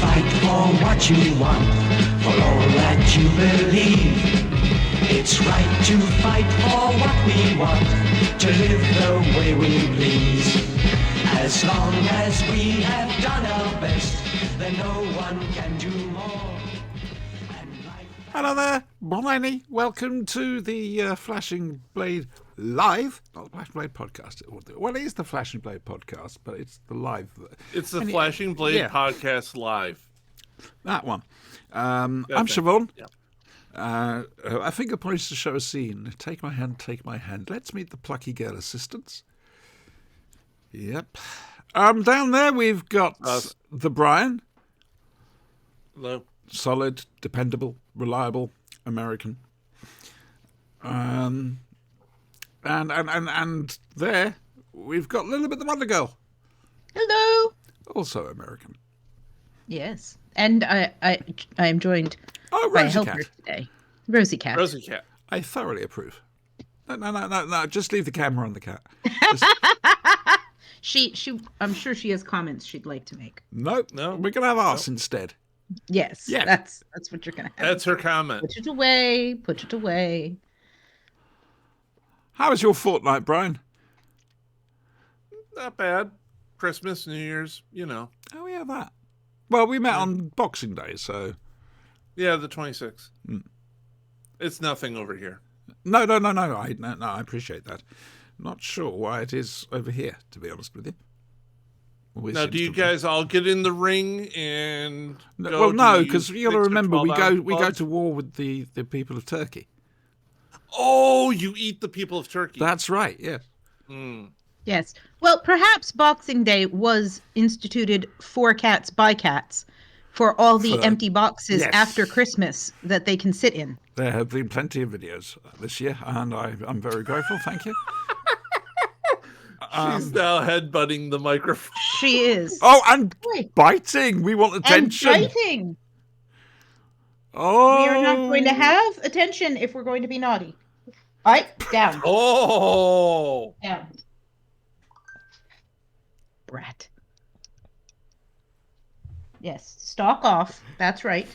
fight for what you want, for all that you believe. It's right to fight for what we want, to live the way we please. As long as we have done our best, then no one can do more. Hello there, Bryony. Welcome to the Flashing Blade Live, not the Flashing Blade podcast. Well, it is the Flashing Blade podcast, but it's the live. It's the Flashing Blade podcast live. That one. I'm Siobhan. Yeah. I think a place to show a scene. Take my hand, take my hand. Let's meet the plucky girl assistants. Yep. Down there we've got the Brian. Hello. Solid, dependable, reliable American. And there we've got Lilibet the Wonder Girl. Hello. Also American. Yes, and I am joined by a helper today, Rosie Cat. Rosie Cat. I thoroughly approve. No. Just leave the camera on the cat. She. I'm sure she has comments she'd like to make. No. We're gonna have ours instead. Yes. Yeah. That's what you're gonna have. That's her comment. Put it away. Put it away. How was your fortnight, Brian? Not bad. Christmas, New Year's, you know. Oh yeah, that. Well, we met on Boxing Day, so. Yeah, the 26th. It's nothing over here. No. I appreciate that. Not sure why it is over here, to be honest with you. Always now, seems do you to be. guys all get in the ring and? Well, no, because you got to remember we go to war with the people of Turkey. Oh, you eat the people of Turkey. That's right. Yes. Yes. Well, perhaps Boxing Day was instituted for cats by cats, for all the empty boxes after Christmas that they can sit in. There have been plenty of videos this year, and I'm very grateful. Thank you. She's now headbutting the microphone. She is. Oh, and biting. We want attention. And biting. Oh. We are not going to have attention if we're going to be naughty. All right, down. Oh. Down. Brat. Yes, stalk off. That's right.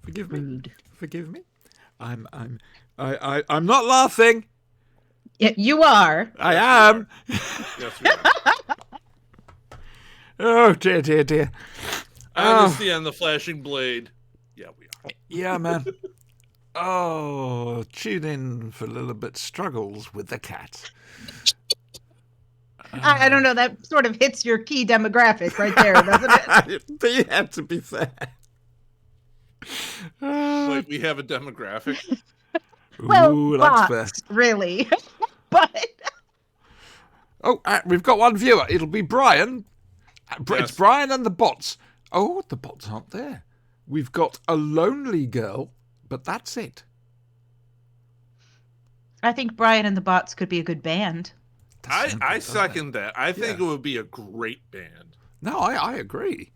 Forgive me. Rude. Forgive me. I'm not laughing. Yeah, you are. I am. Yes, we are. Oh dear. Honesty on the Flashing Blade. Yeah, we are. Yeah, man. Oh, tune in for Lilibet struggles with the cat. I don't know. That sort of hits your key demographic right there, doesn't it? But you have to be fair. Wait, we have a demographic. Well, Ooh, that's fair. bots, really. But Oh, we've got one viewer. It'll be Brian. It's Yes. Brian and the bots. Oh, the bots aren't there. We've got a lonely girl, but that's it. I think Brian and the Bots could be a good band. I second that. I think Yeah. it would be a great band. No, I agree.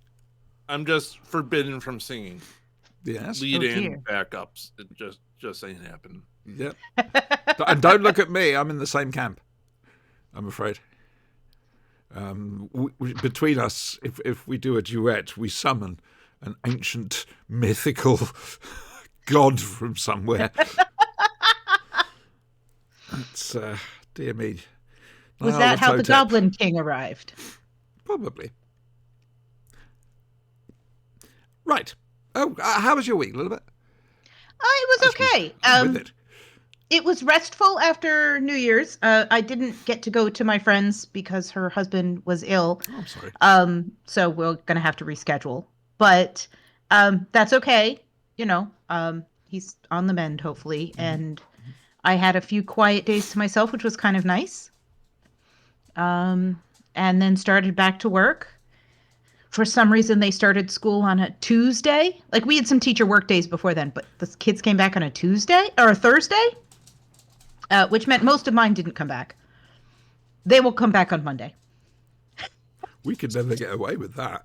I'm just forbidden from singing. Yes. Lead Oh, in dear. backups. It just ain't happening. Yep. And don't look at me. I'm in the same camp, I'm afraid. Between us, if we do a duet, we summon an ancient mythical god from somewhere. That's, dear me. Was Oh, that how the Totep. Goblin King arrived? Probably. Right. Oh, how was your week, a little bit? It was okay. With it. It was restful after New Year's. I didn't get to go to my friend's because her husband was ill. Oh, I'm sorry. So we're gonna have to reschedule. But that's okay. You know, he's on the mend, hopefully. And I had a few quiet days to myself, which was kind of nice. And then started back to work. For some reason, they started school on a Tuesday. Like, we had some teacher work days before then, but the kids came back on a Tuesday or a Thursday, which meant most of mine didn't come back. They will come back on Monday. We could never get away with that.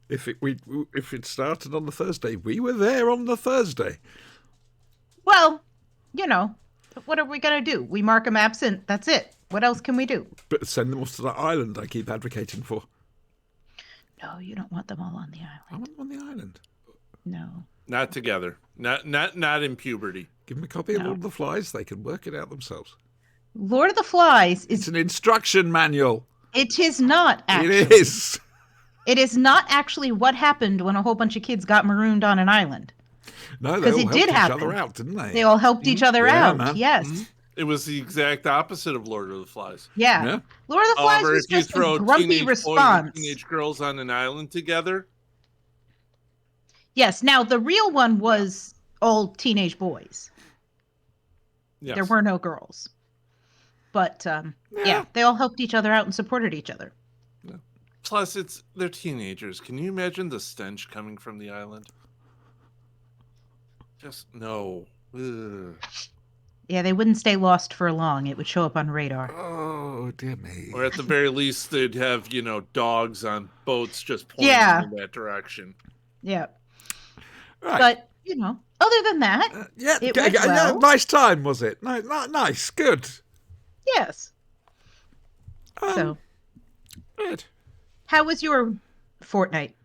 If it started on the Thursday, we were there on the Thursday. Well, you know, what are we going to do? We mark them absent. That's it. What else can we do? But send them off to that island I keep advocating for. No, you don't want them all on the I island. want them on the island. No. Not together. Not in puberty. Give them a copy of No. Lord of the Flies. They can work it out themselves. Lord of the Flies It's is. an instruction manual. It is not actually. It is. It is not actually what happened when a whole bunch of kids got marooned on an island. No, they all it helped did each happen. other out, didn't they? They all helped each other Yeah, out. man. Yes. It was the exact opposite of Lord of the Flies. Yeah. Yeah. Lord of the Flies However, was if you just a throw grumpy teenage boys response. and teenage girls on an island together, Yes. Now the real one was all teenage boys. yes. There were no girls. But yeah, they all helped each other out and supported each other. Plus, they're teenagers. Can you imagine the stench coming from the island? Just no. Ugh. Yeah, they wouldn't stay lost for long. It would show up on radar. Oh, dear me. Or at the very least, they'd have dogs on boats just pointing in that direction. Yeah. Right. But other than that, it went well. Nice time, was it? Nice, good. Yes. So, Good. how was your fortnight?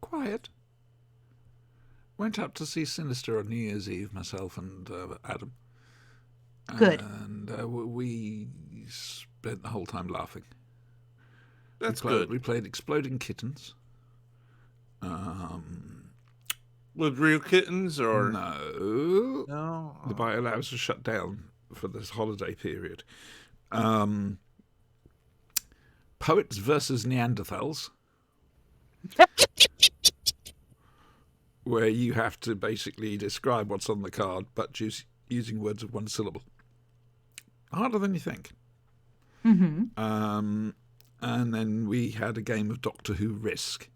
Quiet. Went up to see Sinister on New Year's Eve, myself and Adam. Good. And we spent the whole time laughing. That's good. good. We played Exploding Kittens. With real kittens or No. no? The biolabs were shut down for this holiday period. Poets versus Neanderthals. Where you have to basically describe what's on the card, but using words of one syllable. Harder than you think. Mm-hmm. And then we had a game of Doctor Who Risk.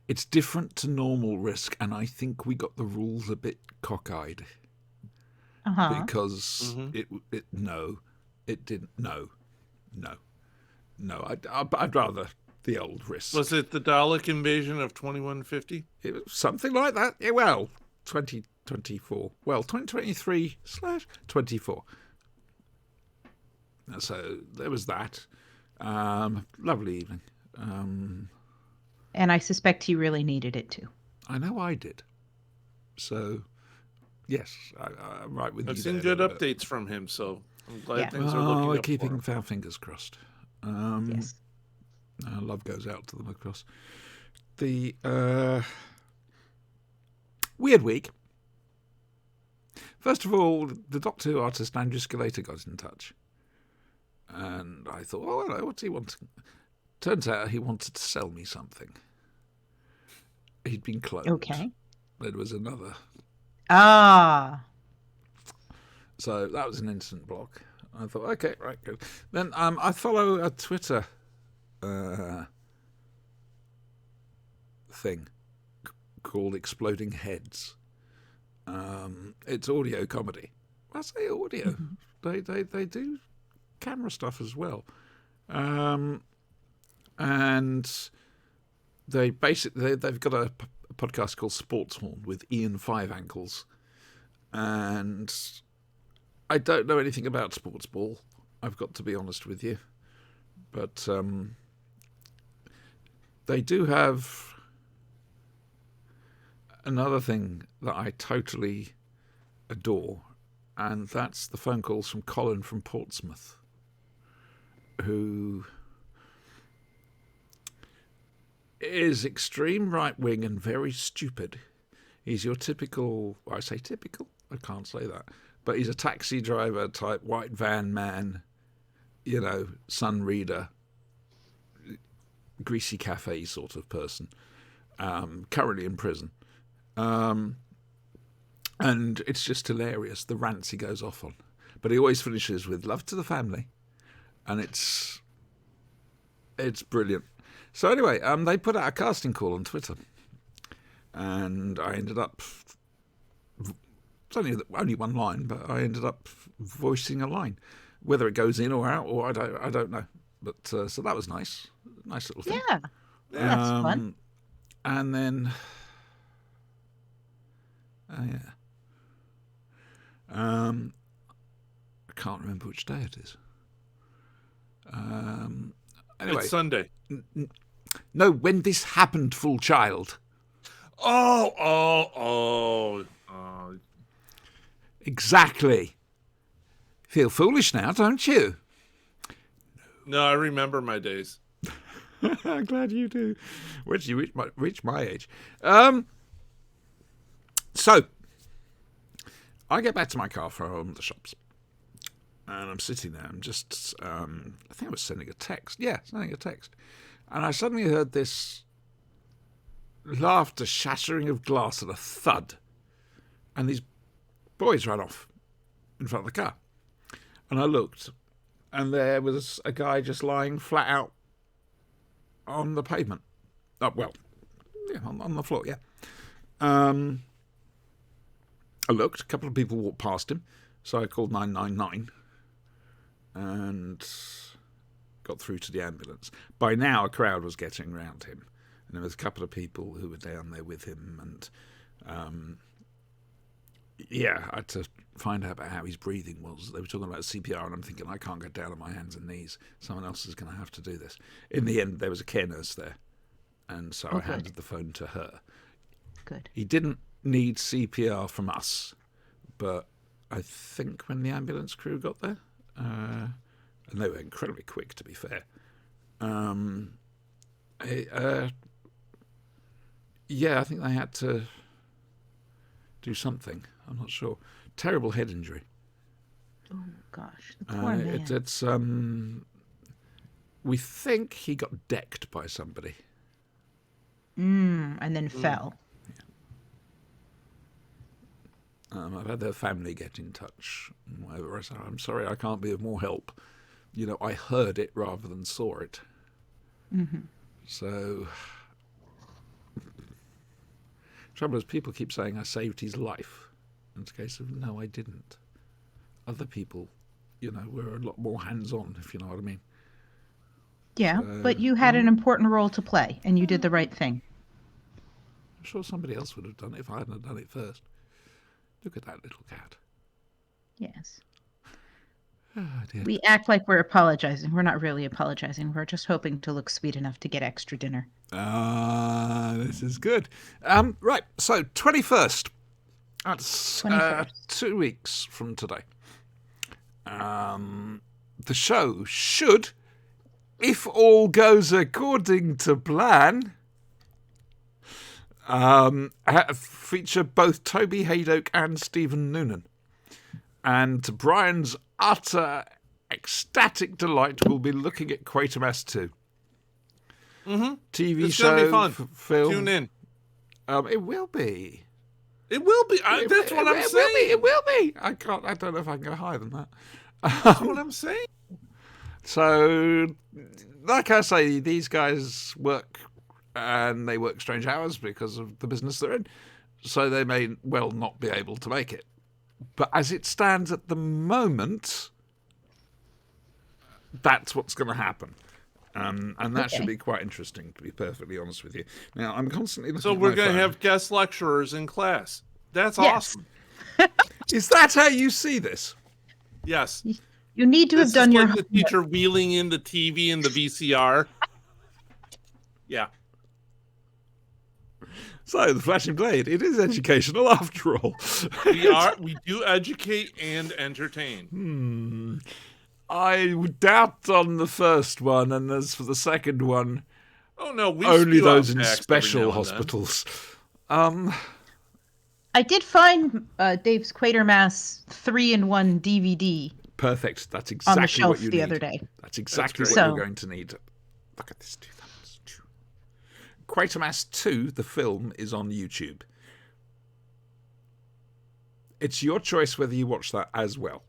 It's different to normal Risk, and I think we got the rules a bit cockeyed. Uh-huh. Because it didn't. No. I'd rather the old Risk. Was it the Dalek invasion of 2150? It was something like that. Yeah, well, 2024. Well, 2023/24. So there was that. Lovely evening. And I suspect he really needed it too. I know I did. So, yes, I'm right with you. I've seen there, good but- updates from him, so I'm glad Yeah. things are looking we're up for keeping him. our fingers crossed. Yes. Love goes out to them across. The weird week. First of all, the Doctor Who artist Andrew Scalator got in touch. And I thought, oh, hello, what's he wanting? Turns out he wanted to sell me something. He'd been cloned. Okay. There was another. Ah. So that was an instant block. I thought, okay, right, good. Then I follow a Twitter thing called Exploding Heads. It's audio comedy. I say audio. They do camera stuff as well. And they basically they've got a podcast called Sportshorn with Ian Five Ankles, and I don't know anything about sports ball. I've got to be honest with you, but they do have another thing that I totally adore, and that's the phone calls from Colin from Portsmouth, who is extreme right-wing and very stupid. He's your typical, I say typical, I can't say that, but he's a taxi driver type, white van man, sun reader, greasy cafe sort of person, currently in prison. And it's just hilarious, the rants he goes off on. But he always finishes with love to the family. And it's brilliant. So anyway, they put out a casting call on Twitter. And I ended up, it's only one line, but I ended up voicing a line. Whether it goes in or out, or I don't know. But so that was nice. Nice little thing. Yeah. That's fun. And then... I can't remember which day it is. Anyway, It's Sunday. no, when this happened, full child. Oh. Exactly. Feel foolish now, don't you? No, I remember my days. I'm glad you do. Once you reach my age. So, I get back to my car from the shops. And I'm sitting there. I'm just, I think I was sending a text. Yeah, sending a text. And I suddenly heard this laughter, shattering of glass, and a thud. And these boys ran off in front of the car. And I looked, and there was a guy just lying flat out on the pavement. On the floor, yeah. I looked, a couple of people walked past him, so I called 999 and got through to the ambulance. By now, a crowd was getting around him, and there was a couple of people who were down there with him, and I had to find out about how his breathing was. They were talking about CPR, and I'm thinking, I can't get down on my hands and knees. Someone else is going to have to do this. In the end, there was a care nurse there, and so I handed the phone to her. Good. He didn't need CPR from us, but I think when the ambulance crew got there, and they were incredibly quick, to be fair, I think they had to do something. I'm not sure. Terrible head injury. Oh gosh, the poor man. It's we think he got decked by somebody. And then fell. I've had their family get in touch. And whatever. I said, I'm sorry, I can't be of more help. I heard it rather than saw it. Mm-hmm. So, trouble is, people keep saying I saved his life. And it's a case of, no, I didn't. Other people, were a lot more hands-on, if you know what I mean. Yeah, but you had an important role to play, and you did the right thing. I'm sure somebody else would have done it if I hadn't done it first. Look at that little cat. Yes. Oh, dear. We act like we're apologizing. We're not really apologizing. We're just hoping to look sweet enough to get extra dinner. This is good. Right, so 21st. That's 21st. 2 weeks from today. The show should, if all goes according to plan, feature both Toby Hadoke and Stephen Noonan. And to Brian's utter ecstatic delight, we'll be looking at Quatermass 2. Mm-hmm. TV it's show, gonna be fun. Film. Tune in. It will be. It will be. That's what I'm saying. It will be. I don't know if I can go higher than that. That's what I'm saying. So, like I say, these guys work, and they work strange hours because of the business they're in. So they may well not be able to make it. But as it stands at the moment, that's what's going to happen. And that should be quite interesting, to be perfectly honest with you. Now, I'm constantly looking So at we're my going to phone. have guest lecturers in class. That's Yes. awesome. Is that how you see this? Yes. You need to have done your like the teacher wheeling in the TV and the VCR. Yeah. So, the Flashing Blade, it is educational after all. We do educate and entertain. I doubt on the first one, and as for the second one, Oh no, we only spew those out in facts special every now and then. hospitals. I did find Dave's Quatermass 3-in-1 DVD Perfect. That's on exactly the shelf what you the need. other day. That's exactly That's what great. you're going to need. Look at this. Quatermass 2, the film, is on YouTube. It's your choice whether you watch that as well.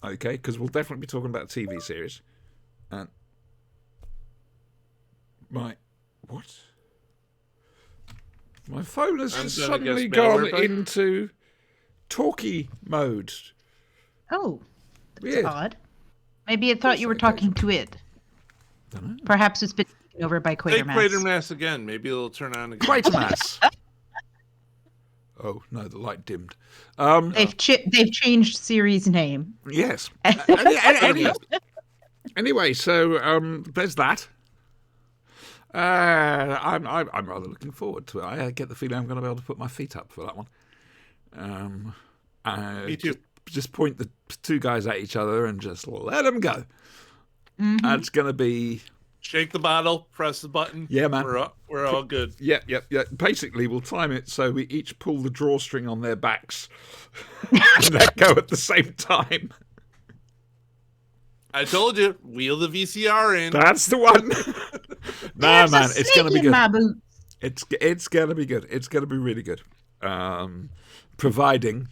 Okay? Because we'll definitely be talking about a TV series. And what? My phone has I'm just gonna suddenly guess malware gone bug. into talkie mode. Oh, that's Weird. odd. Maybe it thought you were talking to it. Dunno. Perhaps it's been taken over by Take Quatermass. Quatermass again. Maybe it'll turn on again. Quatermass. Oh, no, the light dimmed. They've changed series name. Yes. Any Anyway, so there's that. I'm rather looking forward to it. I get the feeling I'm going to be able to put my feet up for that one. Me too. Just point the two guys at each other and just let them go. Mhm. That's going to be... Shake the bottle, press the button. Yeah, man. We're all good. Yep. Basically, we'll time it so we each pull the drawstring on their backs and let go at the same time. I told you, wheel the VCR in. That's the one. Nah, There's a man, it's going to be snake in my good. boot. It's going to be good. It's going to be really good. Providing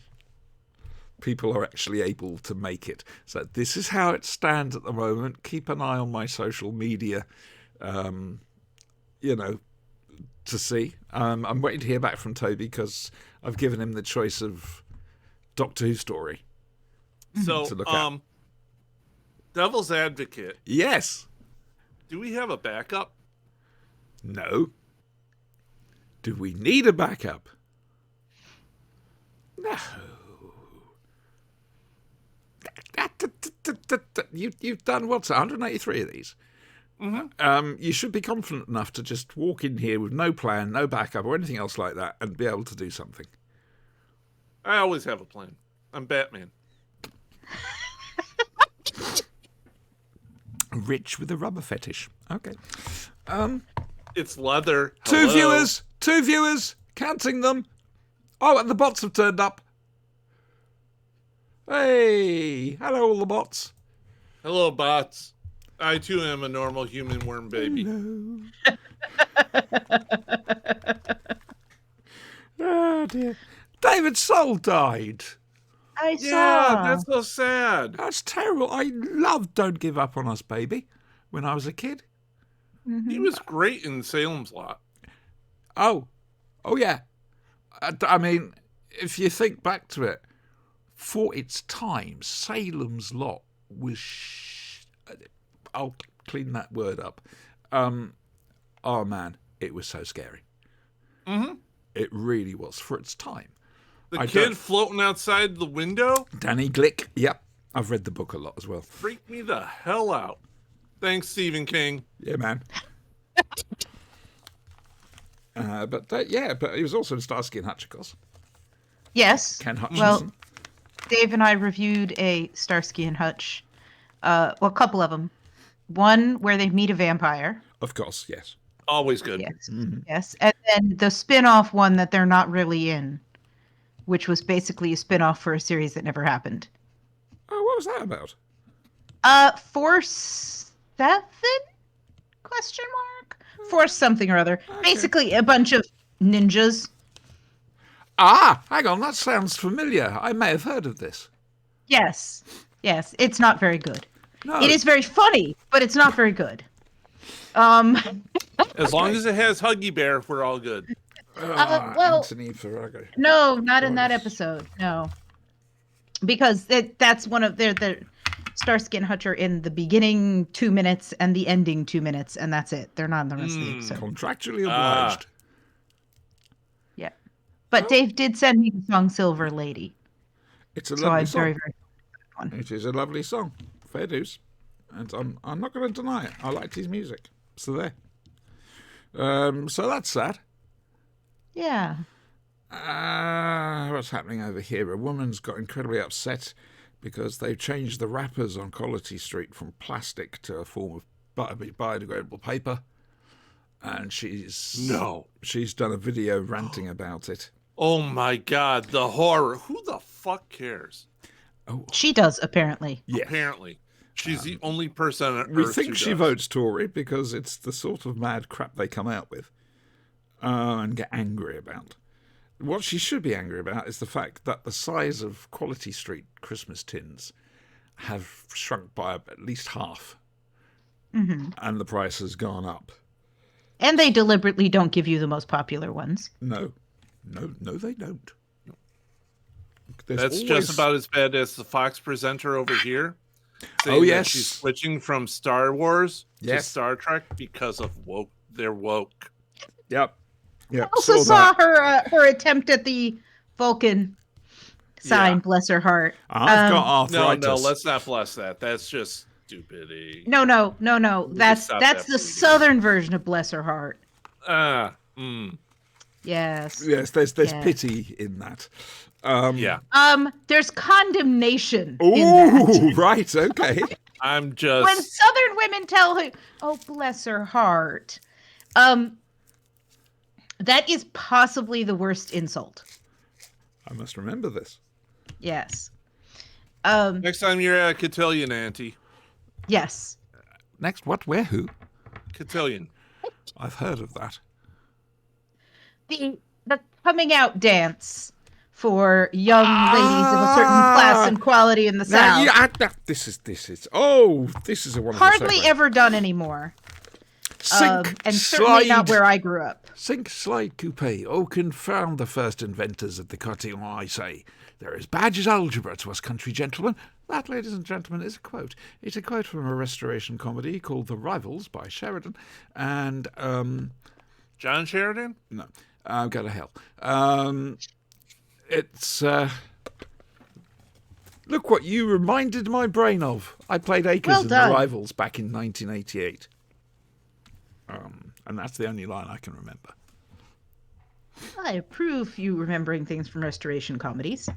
people are actually able to make it. So this is how it stands at the moment. Keep an eye on my social media, to see. I'm waiting to hear back from Toby because I've given him the choice of Doctor Who story. So, to look at. Devil's Advocate. Yes. Do we have a backup? No. Do we need a backup? No. You've done what's 183 of these. Mm-hmm. You should be confident enough to just walk in here with no plan, no backup, or anything else like that, and be able to do something. I always have a plan. I'm Batman. Rich with a rubber fetish. Okay. It's leather. Two Hello. viewers, counting them. Oh, and the bots have turned up. Hey, hello all the bots. Hello, bots. I too am a normal human worm baby. Hello. Oh dear. David Soul died. I saw. Yeah, that's so sad. That's terrible. I loved Don't Give Up on Us, Baby when I was a kid. He was great in Salem's Lot. Oh yeah. I mean, if you think back to it, for its time, Salem's Lot was... I'll clean that word up. Oh, man, it was so scary. Mm-hmm. It really was, for its time. The kid floating outside the window? Danny Glick. Yep. I've read the book a lot as well. Freaked me the hell out. Thanks, Stephen King. Yeah, man. But he was also in Starsky and Hutch, of course. Yes. Ken Hutchinson. Well, Dave and I reviewed a Starsky and Hutch, a couple of them. One where they meet a vampire. Of course, yes. Always good. Yes. Yes. And then the spin-off one that they're not really in, which was basically a spin-off for a series that never happened. Oh, what was that about? Force 7? Question mark? Force something or other. Okay. Basically a bunch of ninjas. Ah, hang on, that sounds familiar. I may have heard of this. Yes. Yes, it's not very good. No. It is very funny, but it's not very good. As long as it has Huggy Bear, we're all good. Well, Anthony Farrago. No, not in that episode. No, because that's one of the Starsky and Hutch are in the beginning 2 minutes and the ending 2 minutes, and that's it. They're not in the rest of the episode. Contractually obliged. Yeah, but Dave did send me the song "Silver Lady." It's a so lovely I'm song. very, very fun. It is a lovely song. Fair dues. And I'm not going to deny it. I liked his music. So there. So that's sad. Yeah. What's happening over here? A woman's got incredibly upset because they've changed the wrappers on Quality Street from plastic to a form of biodegradable paper. And she's done a video ranting about it. Oh my God, the horror. Who the fuck cares? Oh, she does, apparently. yes. Apparently. She's the only person on Earth We think who she does. votes Tory because it's the sort of mad crap they come out with and get angry about. What she should be angry about is the fact that the size of Quality Street Christmas tins have shrunk by at least half, and the price has gone up. And they deliberately don't give you the most popular ones. No, they don't. There's That's always... just about as bad as the Fox presenter over here. Oh, yes. She's switching from Star Wars to Yes. Star Trek because of woke. They're woke. Yep. I also saw her attempt at the Vulcan sign, Yeah. bless her heart. I've got No, arthritis. let's not bless that. That's just stupidity. No. That's stop the that southern version of Bless Her Heart. Yes. Yes, there's Yeah. pity in that. Yeah. There's condemnation in Oh, that. right, okay. I'm just. When southern women tell her, "Oh, bless her heart," that is possibly the worst insult. I must remember this. Yes. Next time you're at a cotillion, Auntie. Yes. Next, what, where, who? Cotillion. I've heard of that. The coming out dance for young ladies of a certain class and quality in the South. This is a wonderful Hardly segue. ever done anymore. Sink, And certainly not slide, where I grew up. sink, slide, coupe. Oh, confound the first inventors of the cotillon, I say. They're as bad as algebra to us country gentlemen. That, ladies and gentlemen, is a quote. It's a quote from a restoration comedy called The Rivals by Sheridan. And, John Sheridan? no, go to hell. It's, look what you reminded my brain of. I played Acres Well in done. The Rivals back in 1988. And that's the only line I can remember. I approve you remembering things from restoration comedies.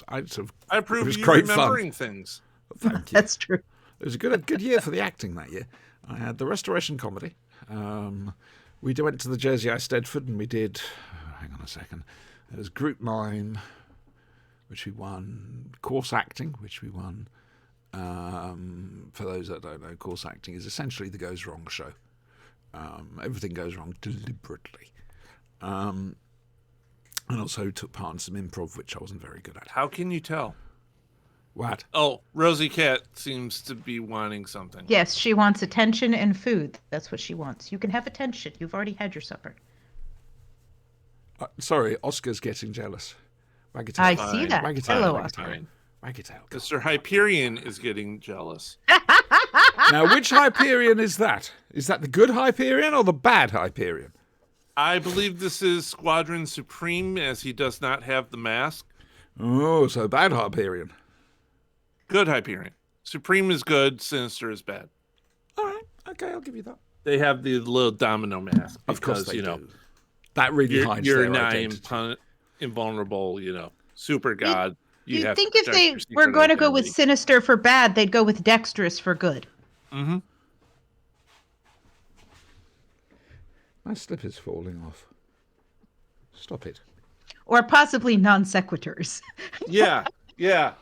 I it approve was you great fun. remembering things. Thank you. That's true. It was a good year for the acting that year. I had the restoration comedy. We went to the Jersey Eisteddfod and we did, hang on a second, there was group mime, which we won, course acting, which we won. For those that don't know, course acting is essentially the Goes Wrong show. Everything goes wrong deliberately. And also took part in some improv, which I wasn't very good at. How can you tell? What? Oh, Rosie Cat seems to be wanting something. Yes, she wants attention and food. That's what she wants. You can have attention. You've already had your supper. Sorry, Oscar's getting jealous. Wag it I out. see that. Wag it out. Hello, Wag it out. Oscar. Wag it out. Mr. Hyperion is getting jealous. Now, which Hyperion is that? Is that the good Hyperion or the bad Hyperion? I believe this is Squadron Supreme, as he does not have the mask. Oh, so bad Hyperion. Good Hyperion. Supreme is good, Sinister is bad. All right, okay, I'll give you that. They have the little domino mask. Of course because, they you know, do. That really hides you're their not identity. invulnerable, you know, super god. You'd have think to if protect they your were secret going to go with identity. sinister for bad, they'd go with dexterous for good. Mm-hmm. My slip is falling off. Stop it. Or possibly non sequiturs. Yeah, yeah.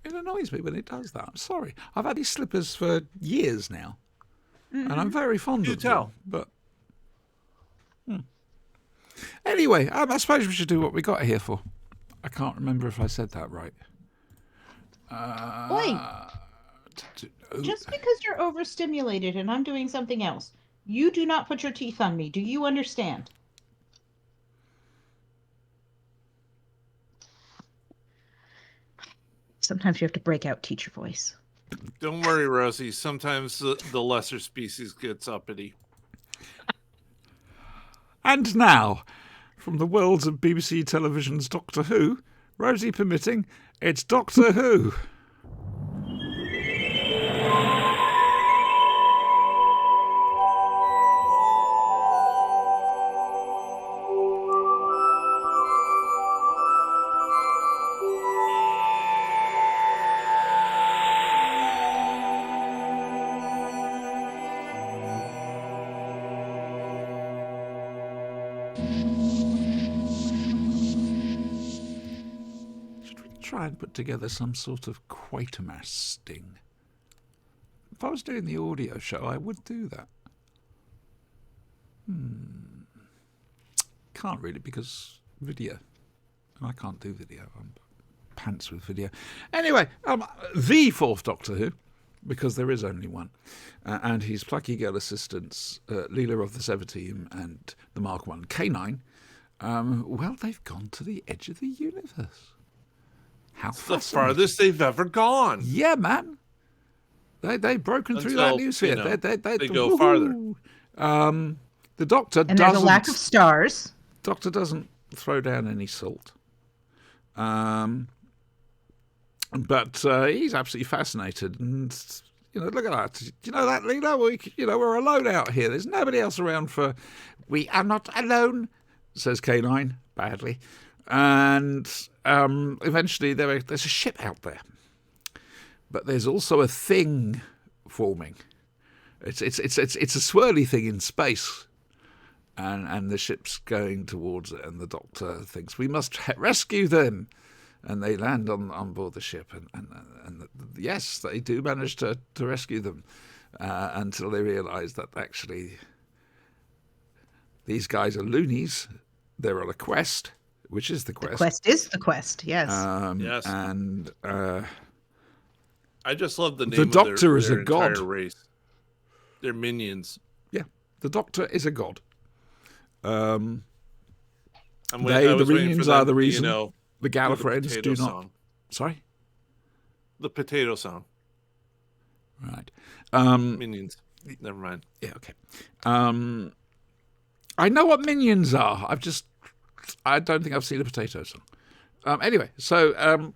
It annoys me when it does that. I'm sorry. I've had these slippers for years now. And I'm very fond You of tell. them. But anyway, I suppose we should do what we got here for. I can't remember if I said that right. Wait, just because you're overstimulated and I'm doing something else, you do not put your teeth on me. Do you understand? Sometimes you have to break out teacher voice. Don't worry, Rosie. Sometimes the lesser species gets uppity. And now, from the worlds of BBC Television's Doctor Who, Rosie permitting, it's Doctor Who. Try and put together some sort of Quatermass sting. If I was doing the audio show, I would do that. Can't really, because video. And I can't do video. I'm pants with video. Anyway, the fourth Doctor Who, because there is only one, and his plucky girl assistants, Leela of the Sever Team and the Mark I K9, well, they've gone to the edge of the universe. How The fascinating. farthest they've ever gone. Yeah, man. They've broken through that Until, newsphere. you know, They go farther. The Doctor And there's a doesn't. lack of stars. Doctor doesn't throw down any salt. But he's absolutely fascinated. And, look at that. Do you know that, Lena? We're alone out here. There's nobody else around for... We are not alone, says K9, badly. And eventually there's a ship out there. But there's also a thing forming. It's a swirly thing in space. And the ship's going towards it, and the Doctor thinks, we must rescue them. And they land on board the ship, and yes, they do manage to rescue them until they realise that actually these guys are loonies. They're on a quest, which is the quest. The quest is the quest, yes. Yes. And I just love the name the of Doctor is their a god. entire race. They're minions. Yeah, the Doctor is a god. The minions are the reason. The Gallifreyans do not. Song. Sorry? The potato song. Right. Minions. Never mind. Yeah, okay. I know what minions are. I don't think I've seen a potato song. Anyway, so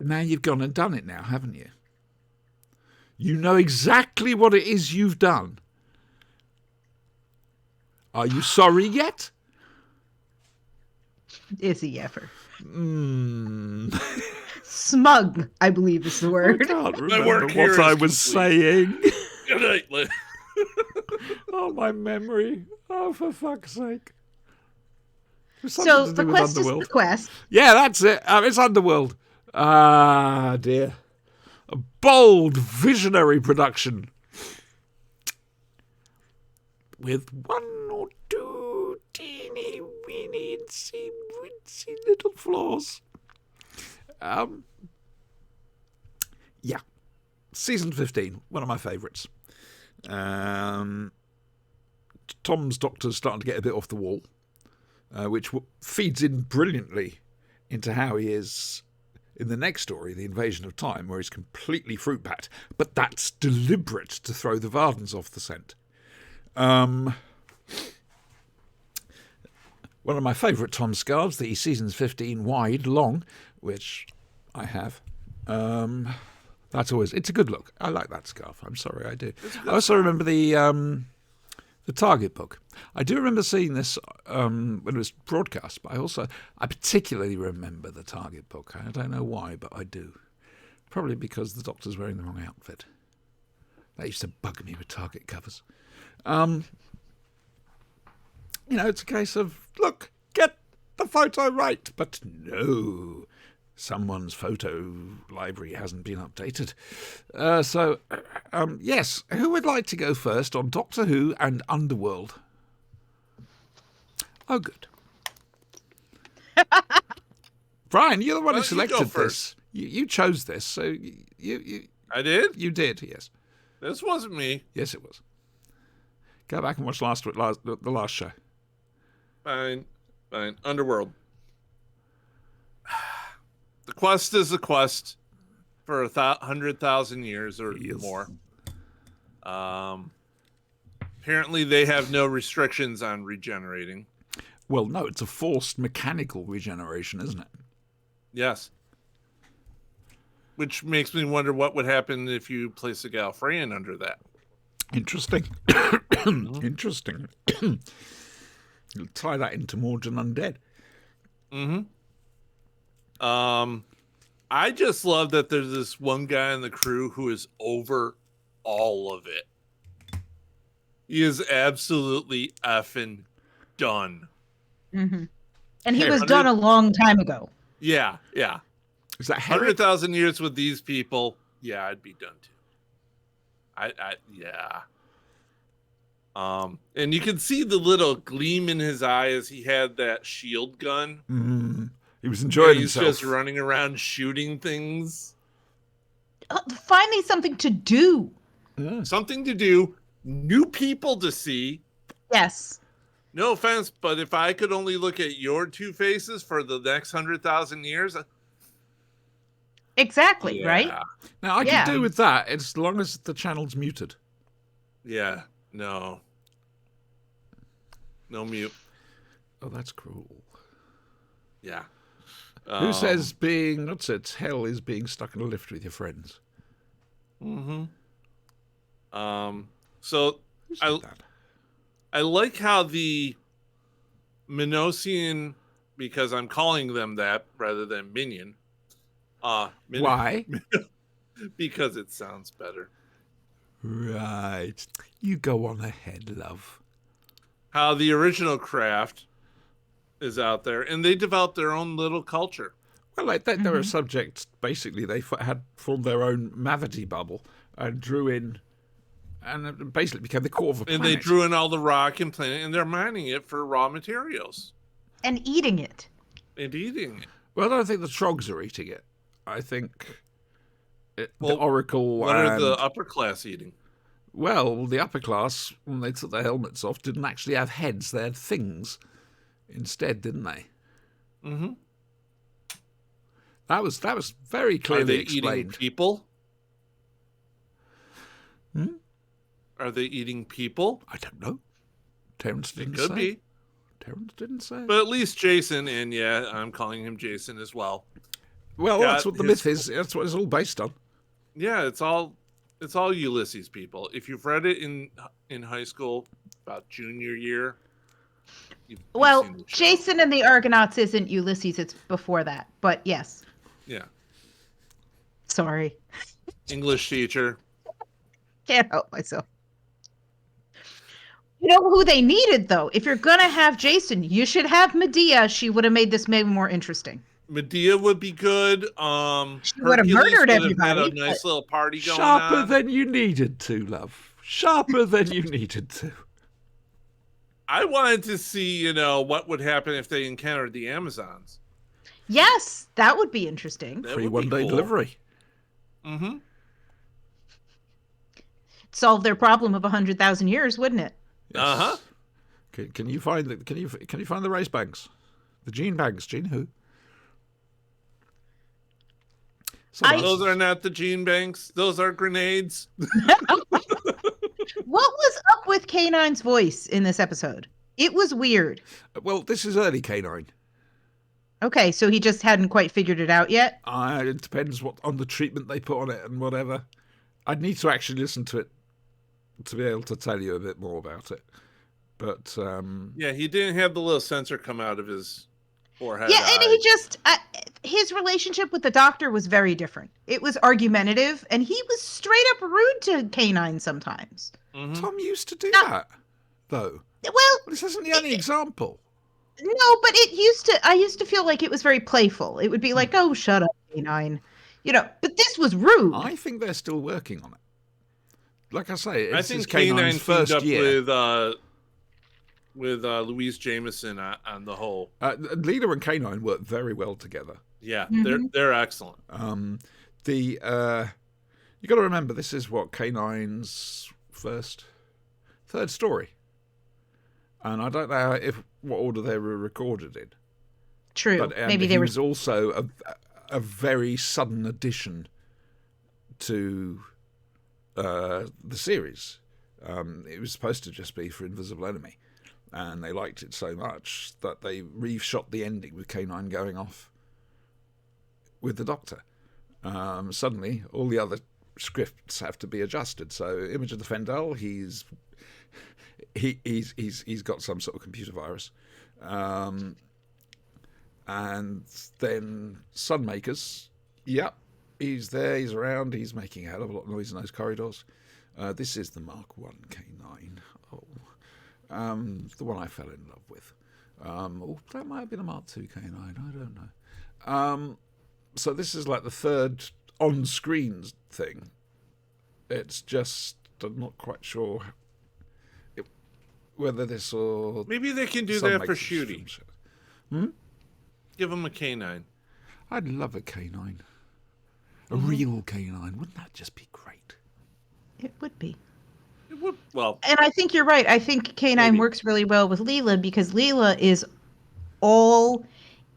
now you've gone and done it now, haven't you? You know exactly what it is you've done. Are you sorry yet? Is he ever? Mm. Smug, I believe is the I word. can't My remember work here what I is was complete. saying. Good night, Lynn. Oh, my memory. Oh, for fuck's sake. So the quest is the quest. Yeah, that's it. It's Underworld. Ah, dear. A bold, visionary production. With one or two teeny weeny itsy little flaws. Yeah. Season 15, one of my favourites. Tom's Doctor's starting to get a bit off the wall, which feeds in brilliantly into how he is in the next story, The Invasion of Time, where he's completely fruit-bat. But that's deliberate to throw the Vardens off the scent. One of my favourite Tom scarves, the seasons 15 wide long, which I have. It's a good look. I like that scarf. I'm sorry, I do. I also remember the Target book. I do remember seeing this when it was broadcast, but I particularly remember the Target book. I don't know why, but I do. Probably because the Doctor's wearing the wrong outfit. That used to bug me with Target covers. It's a case of, look, get the photo right. But no, someone's photo library hasn't been updated. Yes, who would like to go first on Doctor Who and Underworld? Oh, good. Brian, you're the one who selected this. You chose this, so you I did? You did, yes. This wasn't me. Yes, it was. Go back and watch the last show. Fine. Underworld. The quest is a quest for 100,000 years or more. Apparently, they have no restrictions on regenerating. Well, no, it's a forced mechanical regeneration, isn't it? Yes. Which makes me wonder what would happen if you place a Gallifreyan under that. Interesting. Interesting. You'll tie that into Mordred Undead. Mm-hmm. I just love that there's this one guy in the crew who is over all of it. He is absolutely effing done. Mm-hmm. And he was done a long time ago. Yeah. Is that Herrick? 100,000 years with these people, yeah, I'd be done too. Yeah. And you can see the little gleam in his eye as he had that shield gun. Mm-hmm. He was enjoying himself. He's just running around shooting things. Finally, something to do. Yeah. Something to do. New people to see. Yes. No offense, but if I could only look at your two faces for the next 100,000 years. Exactly, right? Now, I can do with that as long as the channel's muted. Yeah, no mute. Oh, that's cruel. Yeah. Who says being, hell is being stuck in a lift with your friends? So Who said that? I like how the Minosian, because I'm calling them that rather than minion. Why? Because it sounds better. Right. You go on ahead, love. How the original craft is out there, and they developed their own little culture. Well, like they were a subject. Basically, they had formed their own Mavity bubble and drew in, and it basically became the core of a planet. And they drew in all the rock and planet, and they're mining it for raw materials. And eating it. And eating it. Well, I don't think the Trogs are eating it. I think the Oracle. What are the upper class eating? Well, the upper class, when they took their helmets off, didn't actually have heads. They had things instead, didn't they? Mm-hmm. That was very clearly Are they explained. eating people? Hmm? Are they eating people? I don't know. Terrence didn't It could say. be. Terrence didn't say. But at least Jason, and yeah, I'm calling him Jason as well. Well, got that's what the his- myth is. That's what it's all based on. Yeah, it's all Ulysses people. If you've read it in high school, about junior year. you've Well, seen the show. Jason and the Argonauts isn't Ulysses, it's before that. But yes. Yeah, Sorry. English teacher. Can't help myself. You know who they needed, though? If you're going to have Jason, you should have Medea. She would have made this maybe more interesting. Medea would be good. She would have Hercules murdered would have everybody, Had a nice but- little party going Sharper on. than you needed to, love. Sharper than you needed to. I wanted to see, what would happen if they encountered the Amazons. Yes, that would be interesting. That Free would be one-day cool. delivery. Mm-hmm. Solve their problem of 100,000 years, wouldn't it? Yes. Uh-huh. Can you find the can you find the race banks? The gene banks, Gene who? Those are not the gene banks. Those are grenades. What was up with K9's voice in this episode? It was weird. Well, this is early K9. Okay, so he just hadn't quite figured it out yet. It depends what on the treatment they put on it and whatever. I'd need to actually listen to it to be able to tell you a bit more about it. But Yeah, he didn't have the little sensor come out of his forehead. Yeah, and eye. he just his relationship with the doctor was very different. It was argumentative, and he was straight up rude to K9 sometimes. Mhm. Tom used to do No. that, though. Well, This isn't the only example. no, but I used to feel like it was very playful. It would be like, "Oh, shut up, K9." But this was rude. I think they're still working on it. Like I say, I it's think K9's K9 teamed first up year. with Louise Jameson on the whole. Leela and K9 work very well together. Yeah, Mhm. they're excellent. You got to remember, this is what K9's third story, and I don't know what order they were recorded in. True. But Maybe he they were. was also a very sudden addition to the series. It was supposed to just be for Invisible Enemy, and they liked it so much that they reshot the ending with K9 going off with the Doctor. Suddenly, all the other scripts have to be adjusted. So, Image of the Fendel, he's got some sort of computer virus. And then Sunmakers, yep, he's there, he's around, he's making a hell of a lot of noise in those corridors. This is the Mark 1 K9. The one I fell in love with. That might have been a Mark 2 K9, I don't know. So this is like the third on-screen thing. It's just, I'm not quite sure whether this or... Maybe they can do that for Sunmakers Shooty. Give him a K9. I'd love a K9. A real K9. Wouldn't that just be great? It would be. It would, well, And I think you're right. I think K9 Maybe. works really well with Leela because Leela is all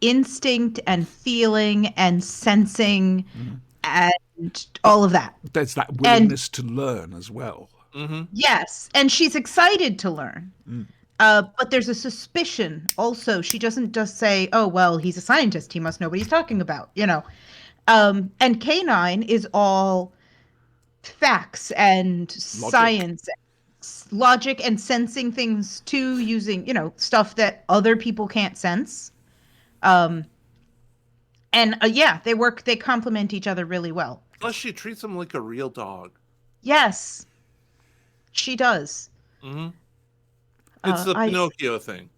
instinct and feeling and sensing and all of that. There's that willingness to learn as well. mm-hmm. Yes, and she's excited to learn. But there's a suspicion also. She doesn't just say, "Oh, well, he's a scientist. He must know what he's talking about," you know. And K9 is all facts and science, logic, and sensing things too, using, you know, stuff that other people can't sense. And yeah, they complement each other really well. Plus, she treats him like a real dog. Yes, she does. Mm-hmm. It's the Pinocchio thing.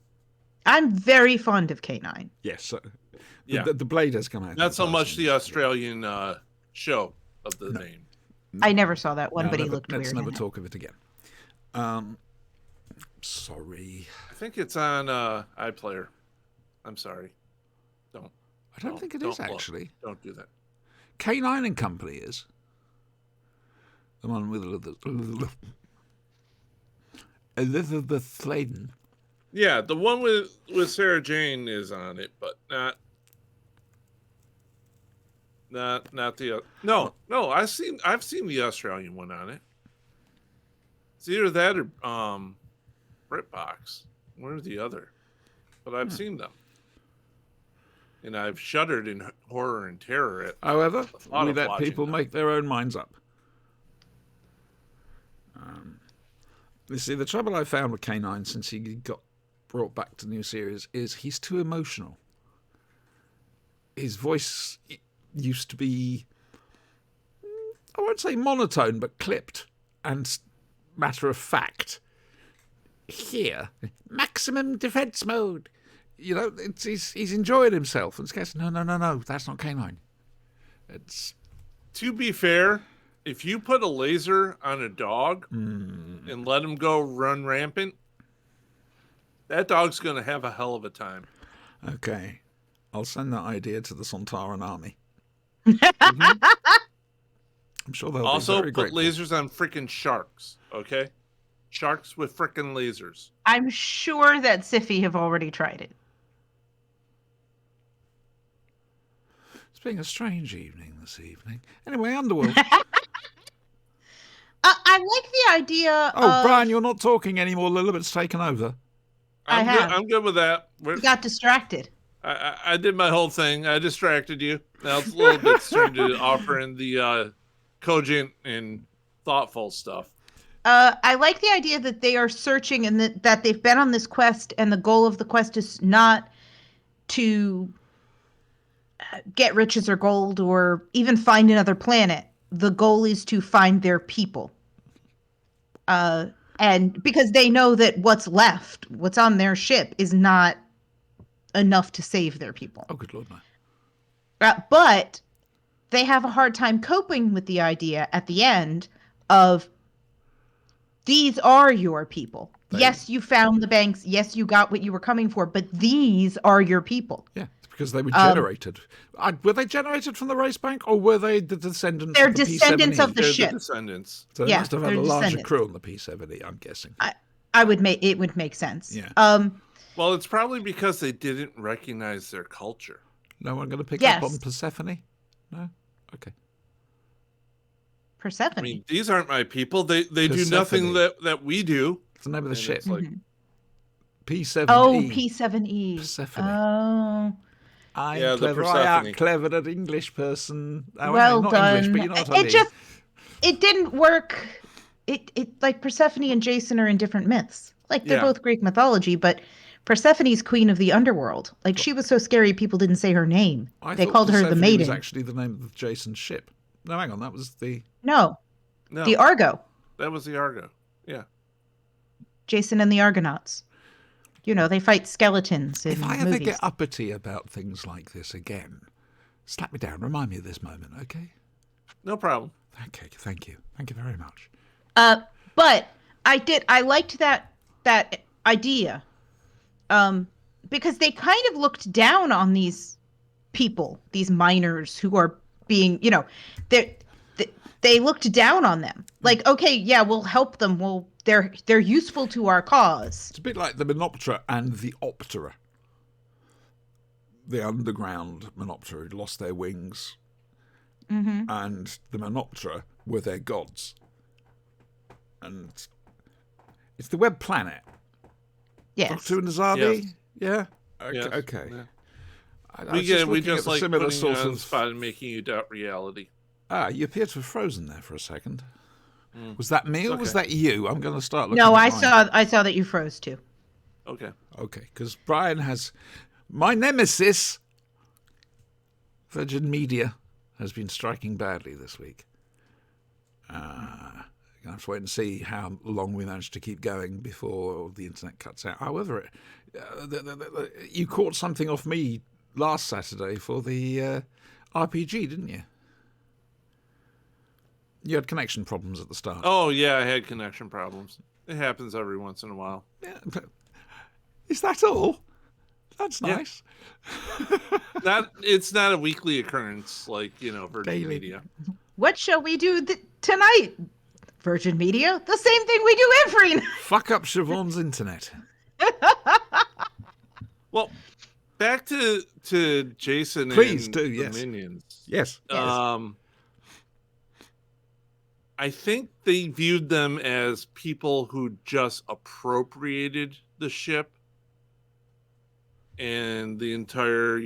I'm very fond of K9. Yes. Yeah. The Blade has come out. Not so much the Australian show of the name. I never saw that one, but he looked looked weird. Let's never in talk of it again. Sorry. I think it's on iPlayer. I'm sorry. I don't think it is, actually. Don't do that. K9 and Company is. The one with Elizabeth Sladen. Yeah, the one with Sarah Jane is on it, but not the no. I've seen the Australian one on it. It's either that or BritBox, one or the other, but I've seen them, and I've shuddered in horror and terror at. However, we let watching people them. make their own minds up. You see, the trouble I found with K9 since he got brought back to the new series is he's too emotional. His voice used to be, I won't say monotone, but clipped and matter of fact. Here, maximum defense mode. You know, he's enjoying himself. And it's no, that's not K9. It's. To be fair, if you put a laser on a dog and let him go run rampant, that dog's going to have a hell of a time. Okay. I'll send that idea to the Sontaran army. Mm-hmm. I'm sure they'll also be very put grateful. lasers on freaking sharks, okay? Sharks with freaking lasers. I'm sure that Siffy have already tried it. It's been a strange evening this evening. Anyway, Underworld. I like the idea. Oh, Brian, you're not talking anymore. Lilibet's taken over. I'm good with that. You got distracted. I did my whole thing. I distracted you. Now it's a little bit starting to offer in the cogent and thoughtful stuff. I like the idea that they are searching and that they've been on this quest, and the goal of the quest is not to get riches or gold or even find another planet. The goal is to find their people. And because they know that what's on their ship, is not enough to save their people. Oh, good Lord, no. But they have a hard time coping with the idea at the end of, these are your people. Yes, you found the banks. Yes, you got what you were coming for, but these are your people. Yeah, because they were generated. Were they generated from the race bank, or were they the descendants They're of the descendants P-70? of the They're ship. the descendants. So they must have had a they're larger descendants. crew on the P-70, I'm guessing. It would make sense. Yeah. Well, it's probably because they didn't recognize their culture. No one going to pick Yes. up on Persephone? No? Okay. Persephone. I mean, these aren't my people. They do nothing that we do. It's the name of the And ship. it's like, P7E. Oh, P7E. Persephone. Oh. I'm Yeah, the clever. I Persephone. am clever at English person. Oh, Well not done. English, but you know what I mean. It didn't work. It like Persephone and Jason are in different myths. Like they're Yeah. both Greek mythology, but Persephone's queen of the underworld. Like she was so scary people didn't say her name. They thought called her the Persephone maiden. was actually the name of Jason's ship. No, hang on. That was the... No, no, the Argo. that was the Argo. Yeah. Jason and the Argonauts. You know, they fight skeletons in If I ever movies. get uppity about things like this again, slap me down. Remind me of this moment, okay? No problem. Okay, thank you. Thank you very much. But I liked that idea. Because they kind of looked down on these people, these miners who are being, you know, they looked down on them. Like, okay, yeah, we'll help them. They're useful to our cause. It's a bit like the Menoptera and the Optera. The underground Menoptera had lost their wings, and the Menoptera were their gods. And it's the Web Planet. Yes. Dr. Unazabi? Yes. Yeah? Yes. Okay. Yeah. I We was just get we looking at just the like similar putting you sort on the of... spot and making you doubt reality. You appear to have frozen there for a second. Mm. Was that me or was Okay. that you? I'm going to start looking No, at I mine. saw that you froze too. Okay. Okay, because Brian has... My nemesis, Virgin Media, has been striking badly this week. Going to have to wait and see how long we manage to keep going before the internet cuts out. However, you caught something off me last Saturday for the RPG, didn't you? You had connection problems at the start. Oh yeah, I had connection problems. It happens every once in a while. Yeah, but is that all? That's Yeah. nice. It's not a weekly occurrence like Virgin Daily. Media. What shall we do tonight? Virgin Media? The same thing we do every night. Fuck up Siobhan's internet. Well, back to Jason Please and do, the yes. Minions. Yes. I think they viewed them as people who just appropriated the ship and the entire,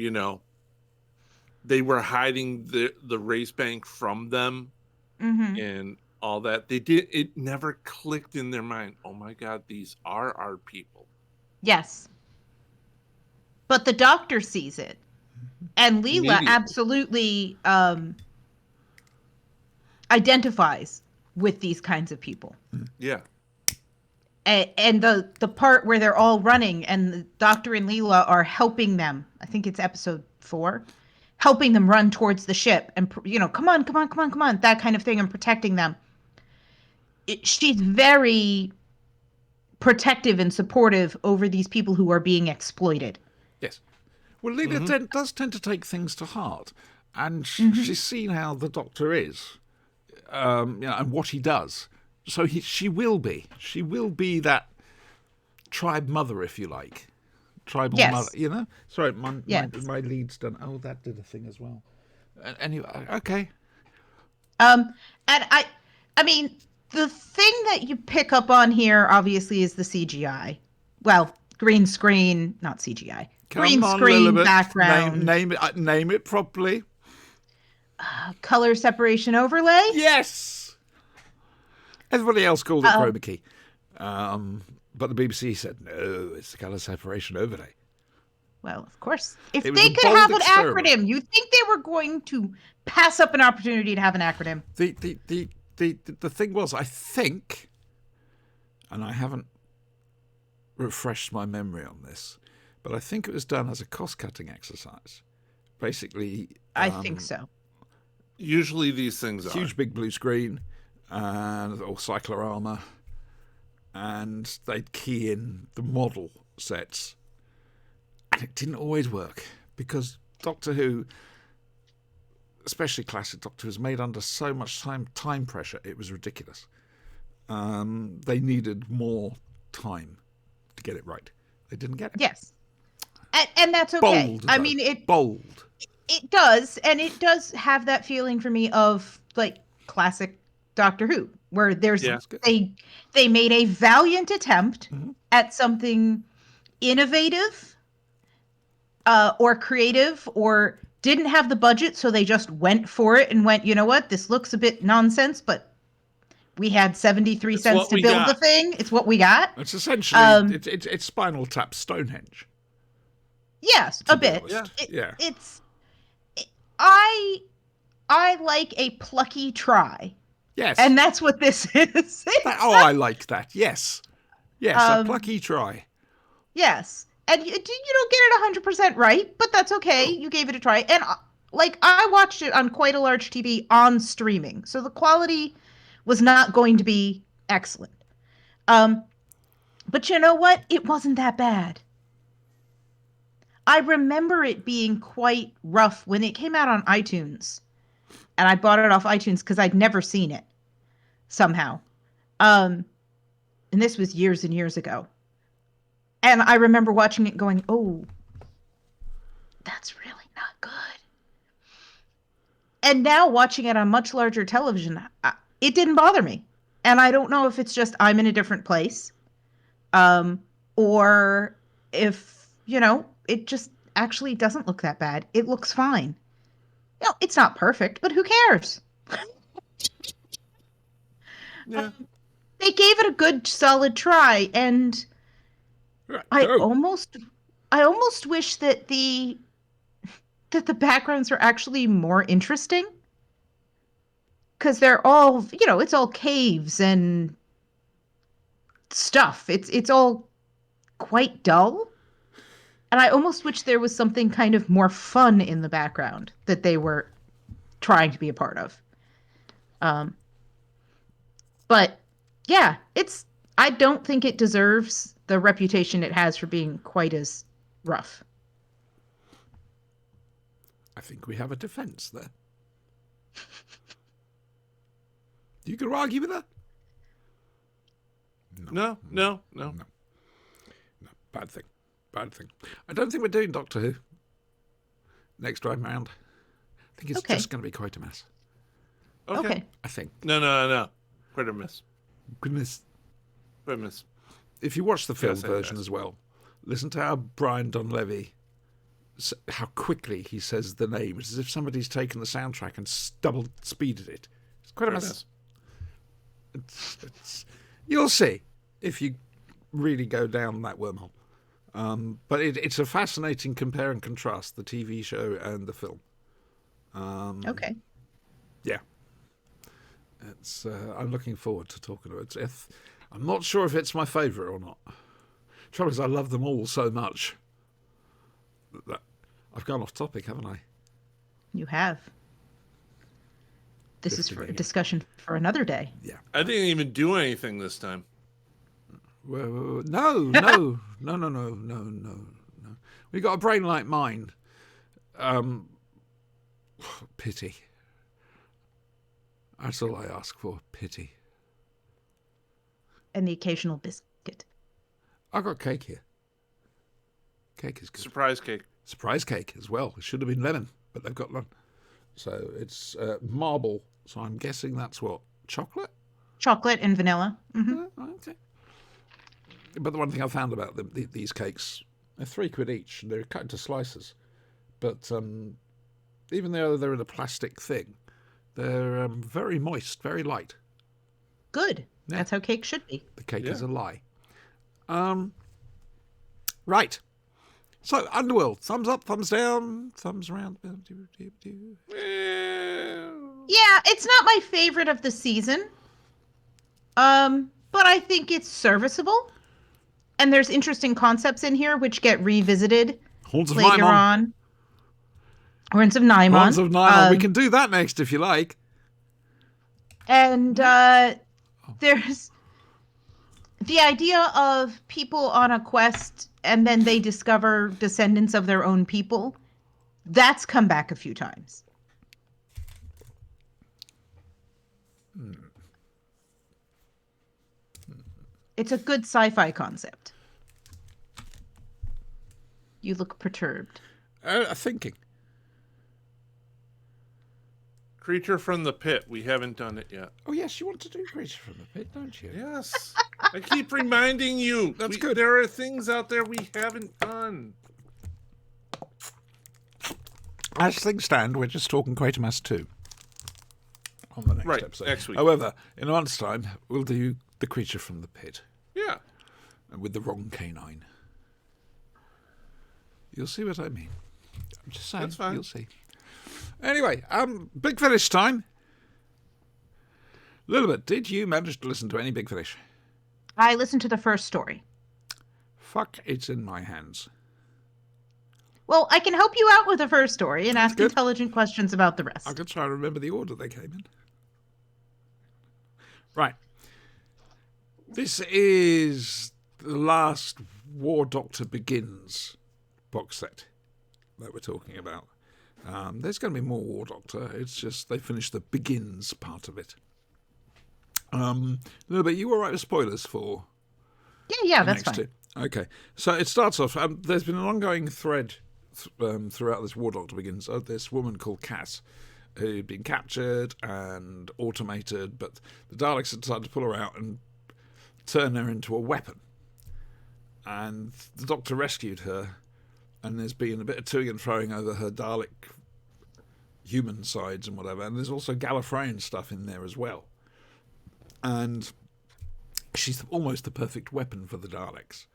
they were hiding the race bank from them and all that. It never clicked in their mind. Oh my God, these are our people. Yes. But the doctor sees it. And Leela Immediately. absolutely identifies with these kinds of people. Yeah. And the part where they're all running and the doctor and Leela are helping them, I think it's episode 4, helping them run towards the ship and, come on, that kind of thing, and protecting them. She's very protective and supportive over these people who are being exploited. Yes. Well, Leela does tend to take things to heart, and she's seen how the Doctor is, and what he does. So she will be that tribe mother, if you like, tribal mother. Sorry, my lead's done. Oh, that did a thing as well. Anyway, okay. And I mean, the thing that you pick up on here obviously is the CGI. Well, green screen, not CGI. Green screen Lilibet. background. Name it properly. Color separation overlay. Yes. Everybody else called it chroma key. But the BBC said, no, it's the colour separation overlay. Well, of course. If It was they a could bold have an experiment. acronym, you think they were going to pass up an opportunity to have an acronym? The thing was, I think, and I haven't refreshed my memory on this, but I think it was done as a cost-cutting exercise. Basically, I think so. Usually these things are. huge big blue screen or cyclorama, and they'd key in the model sets, and it didn't always work because Doctor Who, especially classic Doctor Who, was made under so much time pressure. It was ridiculous. They needed more time to get it right. They didn't get it. Yes. And that's okay. Bold. I though. mean, bold. it does, and it does have that feeling for me of like classic Doctor Who, where there's Yeah. they made a valiant attempt at something innovative or creative, or didn't have the budget, so they just went for it and went, you know what, this looks a bit nonsense, but we had 73 It's cents what to we build the got. thing. It's what we got. It's essentially it's Spinal Tap Stonehenge. Yes, to a be bit. honest. Yeah. I like a plucky try. Yes. And that's what this is. I like that. Yes. Yes, a plucky try. Yes. And you don't get it 100% right, but that's okay. You gave it a try. And I watched it on quite a large TV on streaming. So the quality was not going to be excellent. But you know what? It wasn't that bad. I remember it being quite rough when it came out on iTunes. And I bought it off iTunes because I'd never seen it somehow. And this was years and years ago. And I remember watching it going, oh, that's really not good. And now watching it on much larger television, it didn't bother me. And I don't know if it's just I'm in a different place. or if, it just actually doesn't look that bad. It looks fine. It's not perfect, but who cares? Yeah. They gave it a good solid try, and Right. I Oh, almost wish that the backgrounds were actually more interesting, because they're all, it's all caves and stuff. It's all quite dull. And I almost wish there was something kind of more fun in the background that they were trying to be a part of. But yeah, I don't think it deserves the reputation it has for being quite as rough. I think we have a defence there. You can argue with that? No. No. Bad thing. I don't think we're doing Doctor Who next time round. I think it's Okay. just going to be quite a mess. Okay. I think. No. Quite a miss. Goodness. Quite a miss. If you watch the film Yes, version yes. as well, listen to how Brian Donlevy, how quickly he says the name. It's as if somebody's taken the soundtrack and double speeded it. It's quite a Quite a mess. You'll see if you really go down that wormhole. But it's a fascinating compare and contrast, the TV show and the film. Okay. Yeah. It's. I'm looking forward to talking about it. I'm not sure if it's my favourite or not. Trouble is, I love them all so much that I've gone off topic, haven't I? You have. This is Drifting for a again. discussion for another day. Yeah. I didn't even do anything this time. Well, no. We got a brain like mine. Pity. That's all I ask for. Pity. And the occasional biscuit. I got cake here. Cake is good. Surprise cake. Surprise cake as well. It should have been lemon, but they've got none. So it's marble. So I'm guessing that's what? Chocolate? Chocolate and vanilla. Okay. But the one thing I found about them, these cakes, they're £3 each, and they're cut into slices. But even though they're in a plastic thing, they're very moist, very light. Good. Yeah. That's how cake should be. The cake Yeah. is a lie. Right. So, Underworld, thumbs up, thumbs down, thumbs around. Yeah, it's not my favorite of the season. But I think it's serviceable. And there's interesting concepts in here which get revisited Horns of later Nymon. on. Horns of Nymon. Horns of Nymon. We can do that next if you like. And there's the idea of people on a quest and then they discover descendants of their own people. That's come back a few times. It's a good sci-fi concept. You look perturbed. Thinking. Creature from the Pit. We haven't done it yet. Oh, yes, you want to do Creature from the Pit, don't you? Yes. I keep reminding you. That's good. There are things out there we haven't done. As things stand, we're just talking Quatermass 2 on the next Right, episode. next week. However, in a month's time, we'll do The Creature from the Pit Yeah. with the wrong canine. You'll see what I mean. I'm just saying. That's fine. You'll see. Anyway, Big Finish time. Lilibet, did you manage to listen to any Big Finish? I listened to the first story. Fuck, it's in my hands. Well, I can help you out with the first story and ask good. intelligent questions about the rest. I can try and remember the order they came in. Right. This is the last War Doctor Begins box set that we're talking about. There's going to be more War Doctor. It's just they finished the Begins part of it. A little bit. You all right with spoilers for Yeah, the that's next fine. two? Okay. So it starts off. There's been an ongoing thread throughout this War Doctor Begins of this woman called Cass, who'd been captured and automated, but the Daleks had decided to pull her out and turn her into a weapon. and the Doctor rescued her, and there's been a bit of toing and froing over her Dalek human sides and whatever, and there's also Gallifreyan stuff in there as well. And she's almost the perfect weapon for the Daleks.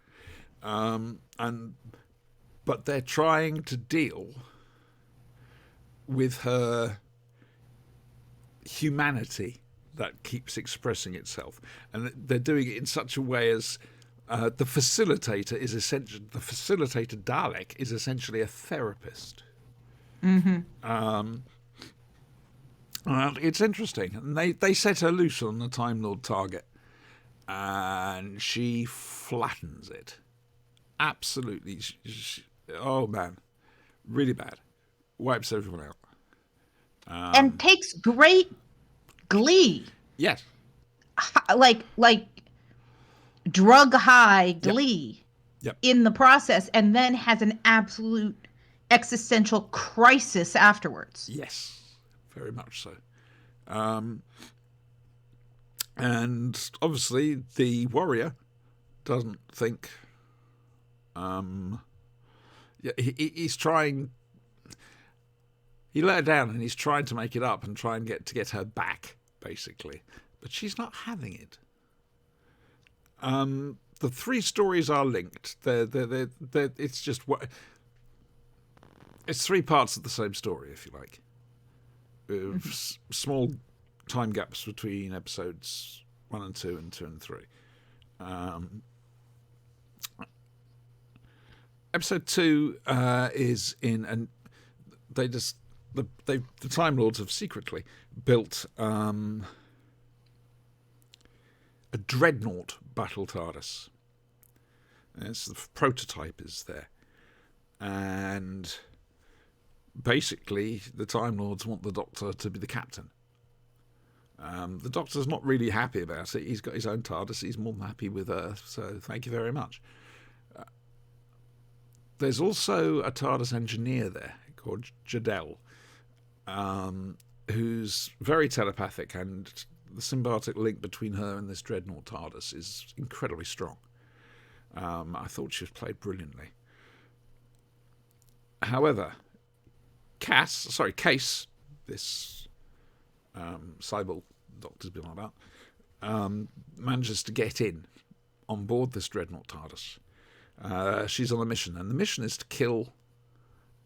But they're trying to deal with her humanity that keeps expressing itself, and they're doing it in such a way as the facilitator Dalek is essentially a therapist. It's interesting, and they set her loose on the Time Lord target, and she flattens it. Absolutely, oh man, really bad. Wipes everyone out. And takes great glee. Yes. Like drug high glee. Yep. In the process, and then has an absolute existential crisis afterwards. Yes, very much so. And obviously the warrior doesn't think. He's trying. He let her down, and he's trying to make it up and try and get her back, basically. But she's not having it. The three stories are linked. It's just what. It's three parts of the same story, if you like. Small time gaps between episodes 1 and 2 and 2 and 3. Episode 2 is in, and the Time Lords have secretly built a dreadnought battle TARDIS. The prototype is there, and basically the Time Lords want the Doctor to be the captain. The Doctor's not really happy about it. He's got his own TARDIS. He's more than happy with Earth, so thank you very much. There's also a TARDIS engineer there called Jadel, who's very telepathic, and the symbiotic link between her and this dreadnought TARDIS is incredibly strong. I thought she was played brilliantly. However, Case, this cyborg Doctor's been on about, manages to get on board this dreadnought TARDIS. She's on a mission, and the mission is to kill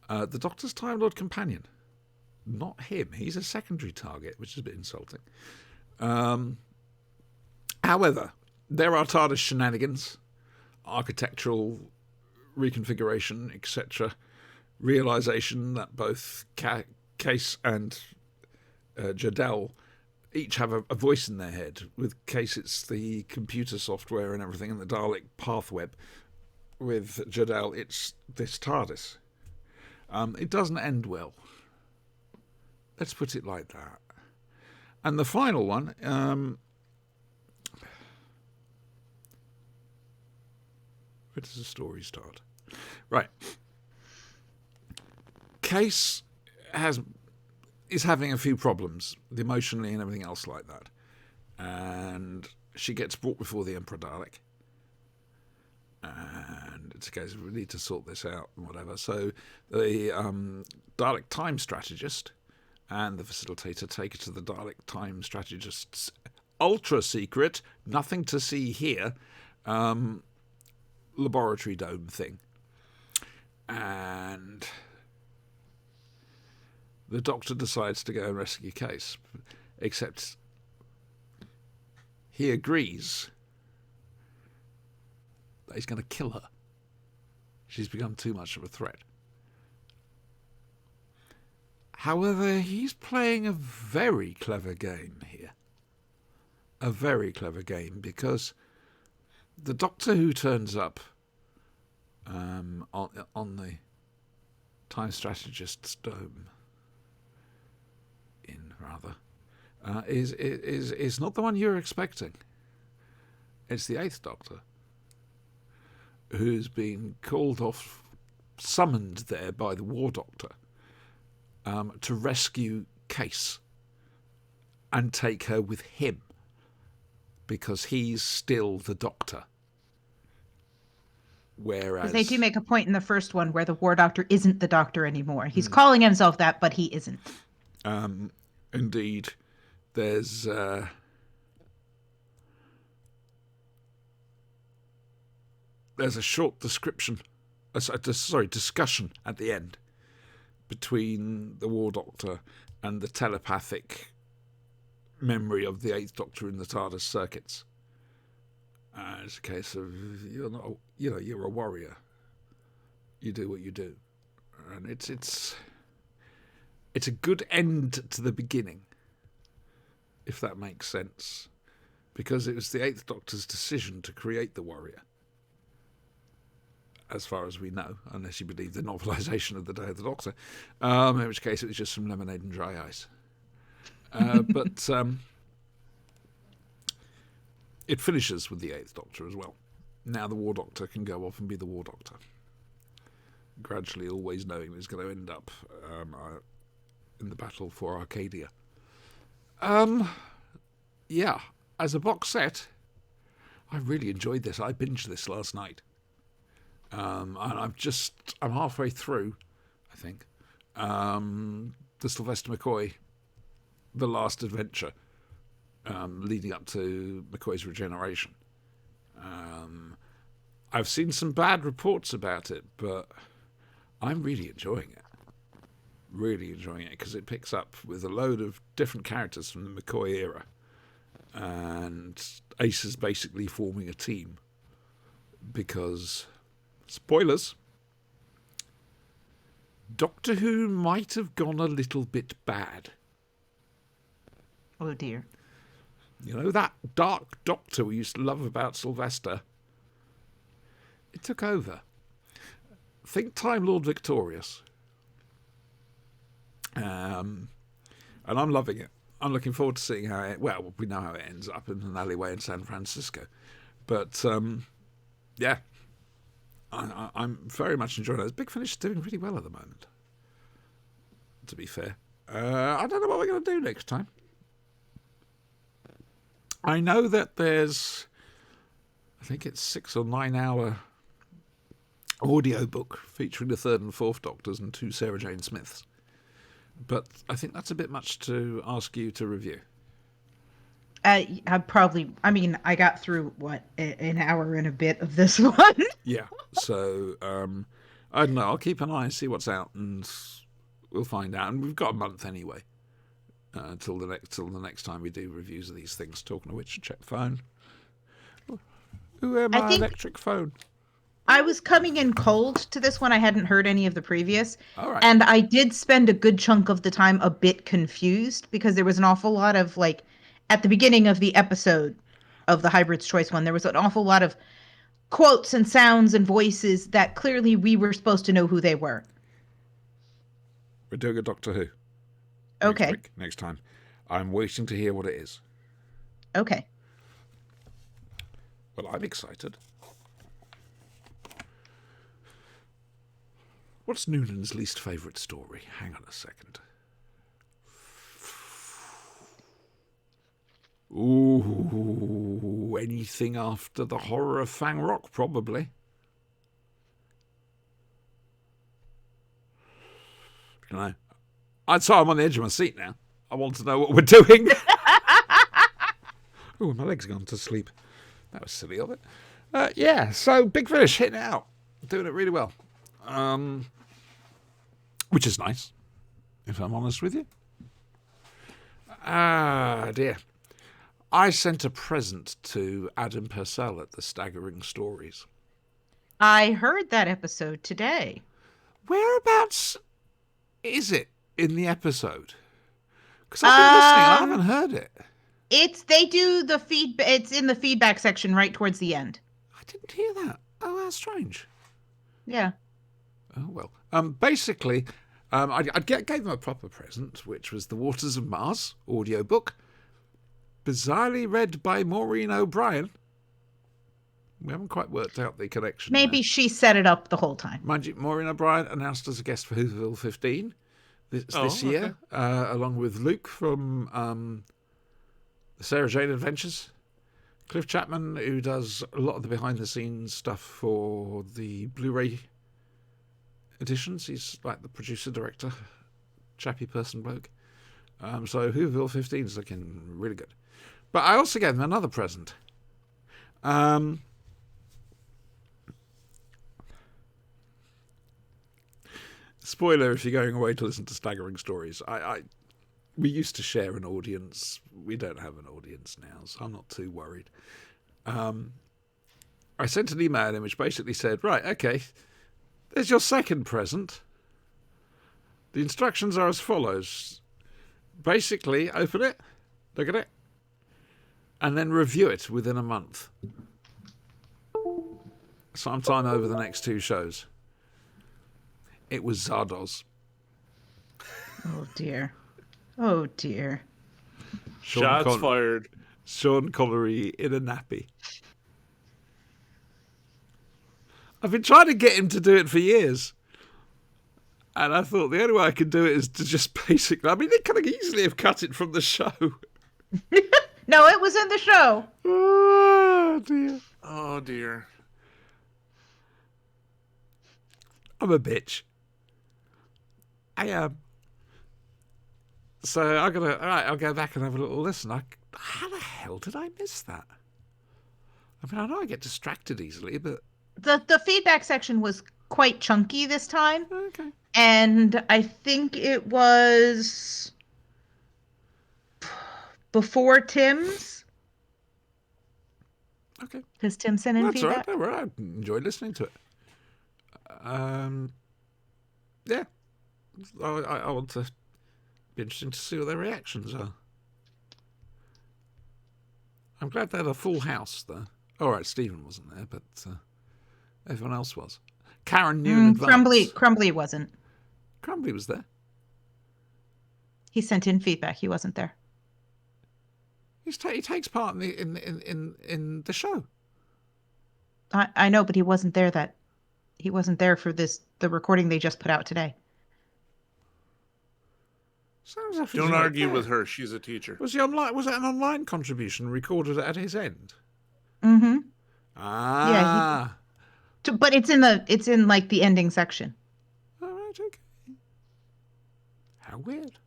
the Doctor's Time Lord companion. Not him. He's a secondary target, which is a bit insulting. However, there are TARDIS shenanigans, architectural reconfiguration, etc., realization that both Case and Jadel each have a voice in their head. With Case, it's the computer software and everything, and the Dalek pathweb. With Jadel, it's this TARDIS. It doesn't end well. Let's put it like that. And the final one, where does the story start? Right. Case is having a few problems, emotionally and everything else like that. And she gets brought before the Emperor Dalek. And it's a case of we need to sort this out and whatever. So the Dalek time strategist and the facilitator take her to the Dalek time strategist's ultra secret, nothing to see here, laboratory dome thing. And the Doctor decides to go and rescue Case, except he agrees that he's going to kill her. She's become too much of a threat. However, he's playing a very clever game here. A very clever game, because the Doctor who turns up on the Time Strategist's dome is not the one you're expecting. It's the Eighth Doctor, who's been called off, summoned there by the War Doctor to rescue Case and take her with him, because he's still the Doctor. Whereas Because they do make a point in the first one where the War Doctor isn't the Doctor anymore. He's calling himself that, but he isn't. Indeed, there's a short discussion at the end between the War Doctor and the telepathic memory of the Eighth Doctor in the TARDIS circuits. It's a case of you're a warrior. You do what you do, and it's a good end to the beginning, if that makes sense, because it was the Eighth Doctor's decision to create the warrior, as far as we know, unless you believe the novelisation of the Day of the Doctor, in which case it was just some lemonade and dry ice. But it finishes with the Eighth Doctor as well. Now the War Doctor can go off and be the War Doctor, gradually always knowing he's going to end up in the battle for Arcadia. Yeah, as a box set, I really enjoyed this. I binged this last night. And I'm halfway through, I think, the Sylvester McCoy, The Last Adventure, leading up to McCoy's regeneration. I've seen some bad reports about it, but I'm really enjoying it. Really enjoying it, because it picks up with a load of different characters from the McCoy era. And Ace is basically forming a team because, spoilers, Doctor Who might have gone a little bit bad. Oh dear. You know, that dark Doctor we used to love about Sylvester? It took over. Think Time Lord Victorious. And I'm loving it. I'm looking forward to seeing how it... Well, we know how it ends up in an alleyway in San Francisco. But, yeah. I'm very much enjoying it. Big Finish is doing really well at the moment, to be fair. I don't know what we're going to do next time. I know that there's... I think it's 6 or 9 hour audio book featuring the third and fourth Doctors and 2 Sarah Jane Smiths. But I think that's a bit much to ask you to review. I got through, an hour and a bit of this one. Yeah, so, I don't know, I'll keep an eye and see what's out, and we'll find out. And we've got a month anyway, till the next time we do reviews of these things. Talking of which, check phone. Ooh, my electric phone. I was coming in cold to this one. I hadn't heard any of the previous. All right. And I did spend a good chunk of the time a bit confused because there was an awful lot of, at the beginning of the episode of the Hybrid's Choice one, there was an awful lot of quotes and sounds and voices that clearly we were supposed to know who they were. We're doing a Doctor Who. Okay. Next time. I'm waiting to hear what it is. Okay. Well, I'm excited. What's Noonan's least favourite story? Hang on a second. Ooh, anything after the horror of Fang Rock, probably. You know, I'm on the edge of my seat now. I want to know what we're doing. Oh, my leg's gone to sleep. That was silly of it. Yeah, so Big Finish hitting it out. Doing it really well. Which is nice, if I'm honest with you. Ah, dear. I sent a present to Adam Purcell at the Staggering Stories. I heard that episode today. Whereabouts is it in the episode? Because I've been listening, I haven't heard it. They do the it's in the feedback section right towards the end. I didn't hear that. Oh, that's strange. Yeah. Oh, well. Basically, I gave them a proper present, which was The Waters of Mars audiobook, bizarrely read by Maureen O'Brien. We haven't quite worked out the connection. Maybe she set it up the whole time. Mind you, Maureen O'Brien announced as a guest for Whoville 15 this year, along with Luke from the Sarah Jane Adventures. Cliff Chapman, who does a lot of the behind-the-scenes stuff for the Blu-ray editions. He's like the producer-director, chappy person bloke. So Whoville 15 is looking really good. But I also gave him another present. Spoiler if you're going away to listen to Staggering Stories. We used to share an audience. We don't have an audience now, so I'm not too worried. I sent an email in which basically said, right, okay, there's your second present. The instructions are as follows. Basically, open it, look at it, and then review it within a month. Sometime over the next 2 shows. It was Zardoz. Oh, dear. Oh, dear. Shots fired. Sean Connery in a nappy. I've been trying to get him to do it for years. And I thought the only way I could do it is to just basically... I mean, they could easily have cut it from the show. No, it was in the show. Oh, dear. Oh, dear. I'm a bitch. I am. So I'm gonna. All right, I'll go back and have a little listen. How the hell did I miss that? I mean, I know I get distracted easily, but The feedback section was quite chunky this time. okay. And I think it was before Tim's. Okay. Because Tim sent in That's all feedback. right. Don't worry. I enjoyed listening to it. Yeah. I want to be interesting to see what their reactions are. I'm glad they had a full house, though. All right, Stephen wasn't there, but everyone else was. Karen knew in advance. Crumbly wasn't. Crumbly was there. He sent in feedback. He wasn't there. He takes part in the show. I know, but he wasn't there. He wasn't there for the recording they just put out today. Sounds like Don't argue with her. She's a teacher. Was he online? Was that an online contribution recorded at his end? Mm-hmm. Ah. Yeah. But it's in like the ending section. All right. Okay. How weird.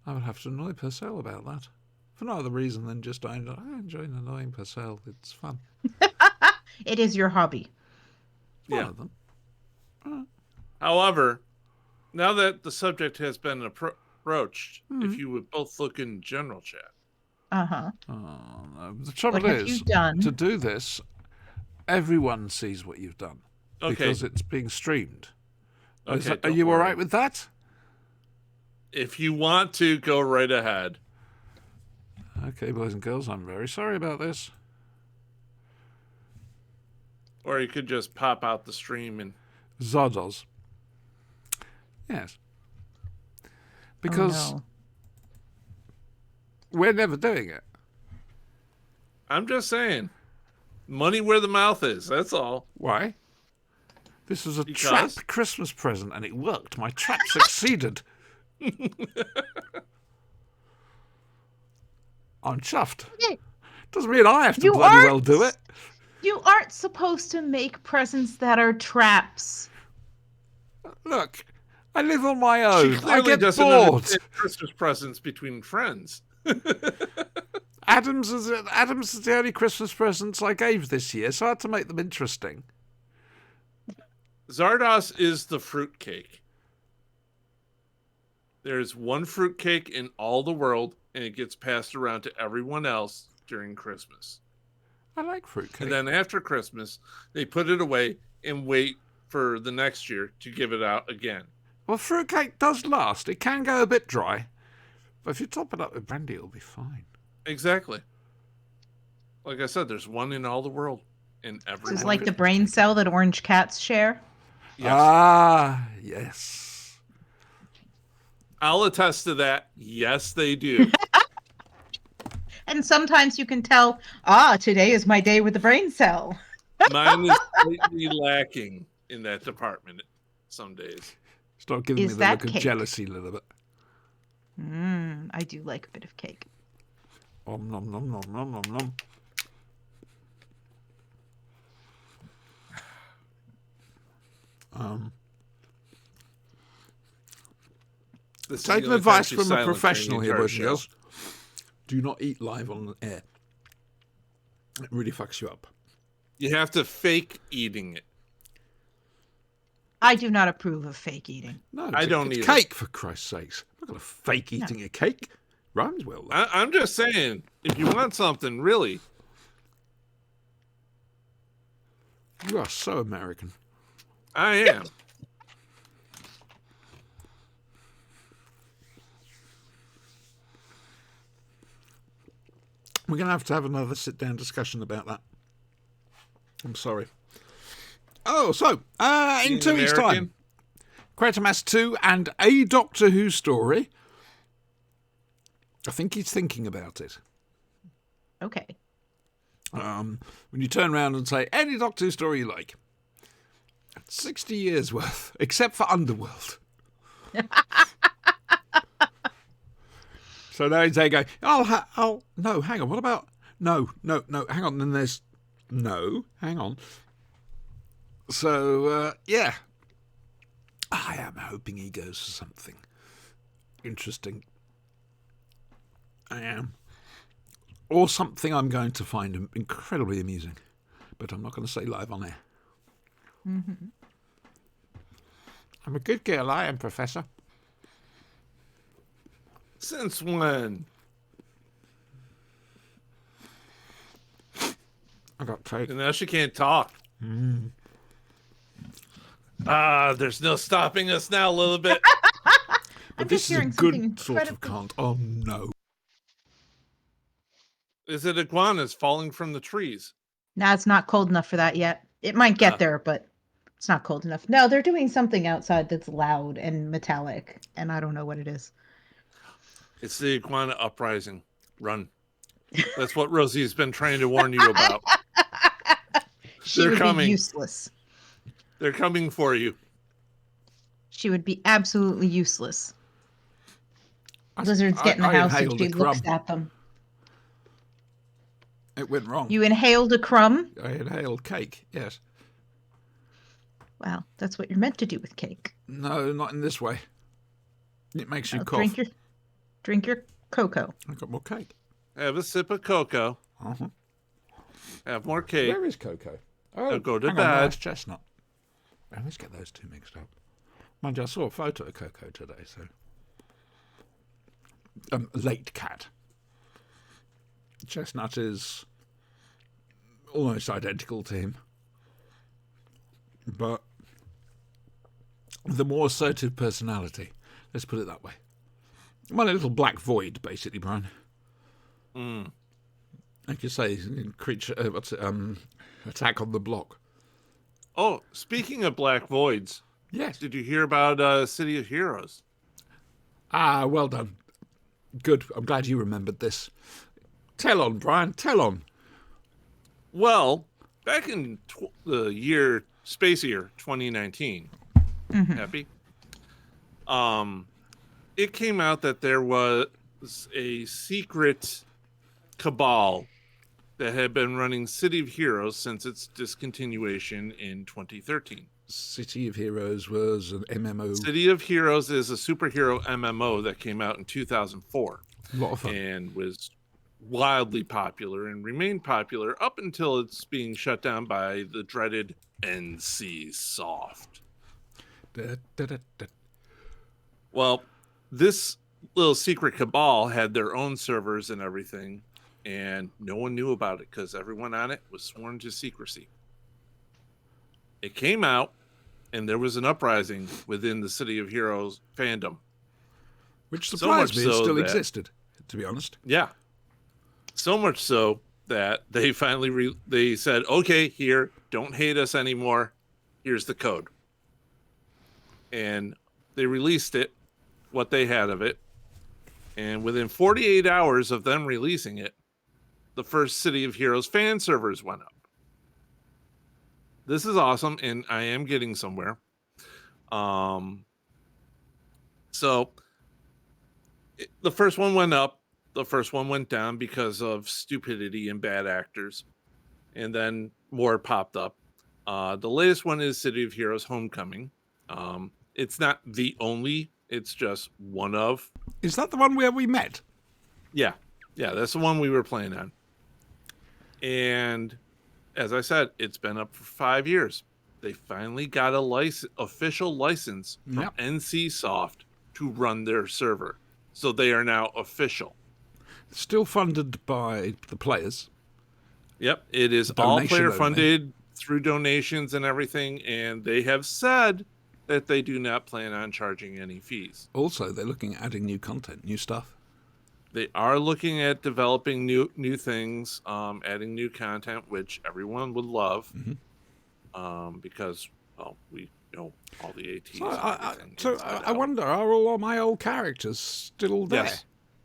I would have to annoy Purcell about that. For no other reason than just I enjoy annoying Purcell. It's fun. It is your hobby. One of them. However, now that the subject has been approached, if you would both look in general chat. Uh-huh. No. The trouble What have is, you done? to do this, everyone sees what you've done. Okay. Because it's being streamed. Okay, Are you all right with that? If you want to, go right ahead. Okay, boys and girls, I'm very sorry about this. Or you could just pop out the stream and... Zardoz. Yes. Because we're never doing it. I'm just saying. Money where the mouth is, that's all. Why? This was a trap Christmas present and it worked. My trap succeeded. I'm chuffed. Okay. Doesn't mean I have to bloody well do it. You aren't supposed to make presents that are traps. Look, I live on my own. She clearly I get doesn't bored. understand Christmas presents between friends. Adams is the only Christmas presents I gave this year, so I had to make them interesting. Zardoz is the fruitcake. There's one fruitcake in all the world, and it gets passed around to everyone else during Christmas. I like fruitcake. And then after Christmas, they put it away and wait for the next year to give it out again. Well, fruitcake does last. It can go a bit dry. But if you top it up with brandy, it'll be fine. Exactly. Like I said, there's one in all the world. In every This is like the brain cell that orange cats share. Yes. Ah, yes. I'll attest to that. Yes, they do. And sometimes you can tell, today is my day with the brain cell. Mine is slightly lacking in that department some days. Start giving me the look of jealousy a little bit. I do like a bit of cake. Nom nom nom nom nom nom nom. This is Taking the only time advice she's from a silent during professional the here, entire boys and show. girls. Do not eat live on air. It really fucks you up. You have to fake eating it. I do not approve of fake eating. No, I don't it's either. cake, for Christ's sakes. I'm not going to fake eating a cake. Rhymes well, though. I'm just saying, if you want something, really, You are so American. I am. We're going to have another sit-down discussion about that. I'm sorry. Oh, so, in Being 2 weeks' American? time, Quatermass 2 and a Doctor Who story. I think he's thinking about it. Okay. When you turn around and say, any Doctor Who story you like. 60 years worth, except for Underworld. So now he's there going, no, hang on, what about, no, hang on, then there's, no, hang on. So, yeah. I am hoping he goes for something interesting. I am. Or something I'm going to find incredibly amusing. But I'm not going to say live on air. Mm-hmm. I'm a good girl, I am, Professor. Since when? I got taken. And now she can't talk. There's no stopping us now, a little bit. But I'm this just is a hearing something good sort of incredibly- can't. Oh, no. Is it iguanas falling from the trees? Nah, it's not cold enough for that yet. It might get there, but it's not cold enough. No, they're doing something outside that's loud and metallic, and I don't know what it is. It's the iguana uprising. Run. That's what Rosie's been trying to warn you about. She They're would coming. be useless. They're coming for you. She would be absolutely useless. Lizards get in the I house and inhaled she a crumb. looks at them. It went wrong. You inhaled a crumb? I inhaled cake, yes. Well, that's what you're meant to do with cake. No, not in this way. It makes you Now, cough. drink your cocoa. I've got more cake. Have a sip of cocoa. Uh-huh. Have more cake. Where is Coco? Now go to hang on, bed. no, that's Chestnut. I always get those two mixed up. Mind you, I saw a photo of Coco today, so... late cat. Chestnut is almost identical to him. But the more assertive personality. Let's put it that way. Well, a little black void, basically, Brian. Like you say, creature. Attack on the Block. Oh, speaking of black voids, Yes. did you hear about City of Heroes? Ah, well done. Good. I'm glad you remembered this. Tell on, Brian. Tell on. Well, back in the space year 2019, happy. It came out that there was a secret cabal that had been running City of Heroes since its discontinuation in 2013. City of Heroes was an MMO. City of Heroes is a superhero MMO that came out in 2004 A lot of fun. and was wildly popular and remained popular up until it's being shut down by the dreaded NC Soft. Da, da, da, da. Well, this little secret cabal had their own servers and everything, and no one knew about it because everyone on it was sworn to secrecy. It came out, and there was an uprising within the City of Heroes fandom. Which So surprised much me it so still that- existed, to be honest. Yeah. So much so that they finally they said, okay, here, don't hate us anymore. Here's the code. And they released it, what they had of it. And within 48 hours of them releasing it, the first City of Heroes fan servers went up. This is awesome, and I am getting somewhere. The first one went up. The first one went down because of stupidity and bad actors. And then more popped up. The latest one is City of Heroes Homecoming. It's not the only It's just one of. Is that the one where we met? Yeah. Yeah, that's the one we were playing on. And as I said, it's been up for 5 years. They finally got a official license from NCSoft to run their server. So they are now official. Still funded by the players. Yep, it is all player funded through donations and everything, and they have said that they do not plan on charging any fees. Also, they're looking at adding new content, new stuff. They are looking at developing new things, adding new content, which everyone would love, because we know all the ATs. So I wonder, are all my old characters still there? Yes,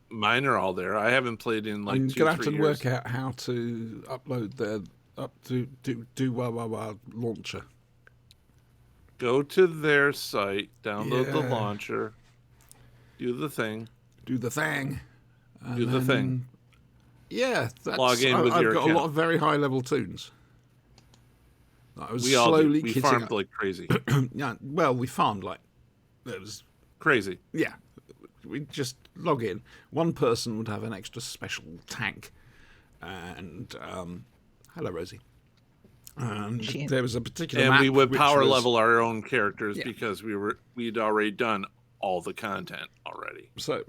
mine are all there. I haven't played in like I'm 2-3 gonna have to years. work out how to upload their do launcher. Go to their site, download the launcher, do the thing. Do the thing. Do the thing. Yeah, log in with I've your got account. a lot of very high level tunes. I was We slowly farmed up. like crazy. Yeah, well, we farmed like it was Crazy. Yeah, we just log in. One person would have an extra special tank, and hello, Rosie. And there was a particular And map we would which power was- level our own characters because we'd already done all the content already. So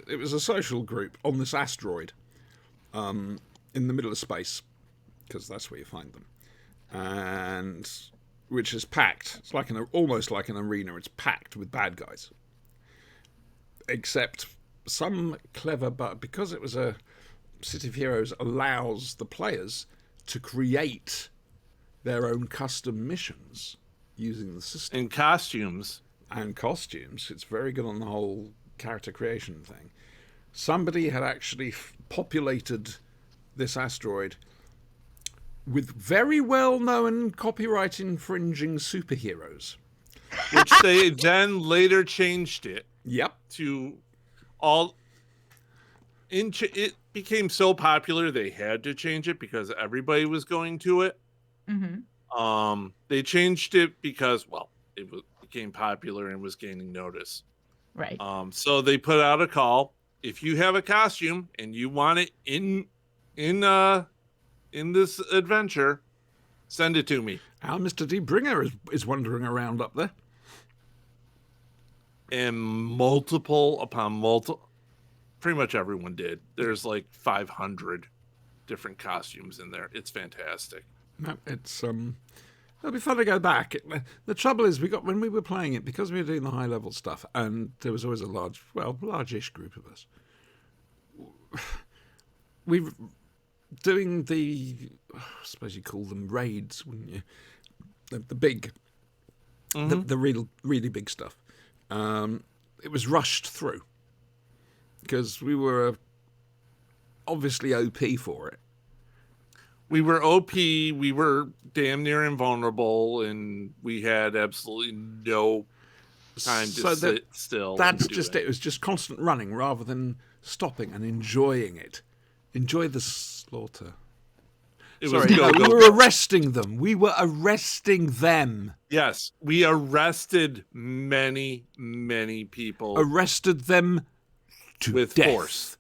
it was a social group on this asteroid, in the middle of space, because that's where you find them, and which is packed. It's like almost like an arena. It's packed with bad guys, except some clever, but because it was a City of Heroes allows the players to create their own custom missions using the system. And costumes. And costumes. It's very good on the whole character creation thing. Somebody had actually populated this asteroid with very well-known copyright infringing superheroes. Which they then later changed it Yep. to all. It became so popular they had to change it because everybody was going to it. They changed it because it became popular and was gaining notice. Right. So they put out a call. If you have a costume and you want it in this adventure, send it to me. Our Mr. D. Bringer is wandering around up there. And multiple upon multiple, pretty much everyone did. There's like 500 different costumes in there. It's fantastic. No, it's it'll be fun to go back. The trouble is, when we were playing it, because we were doing the high level stuff, and there was always a largish group of us. We were doing the, I suppose you call them raids, wouldn't you? The big, the really big stuff. It was rushed through because we were obviously OP for it. We were OP, we were damn near invulnerable, and we had absolutely no time to sit still. That's just it. It was just constant running rather than stopping and enjoying it. Enjoy the slaughter. It Sorry, was go, we go, were go. arresting them. We were arresting them. Yes, we arrested many, many people. Arrested them to with death. force.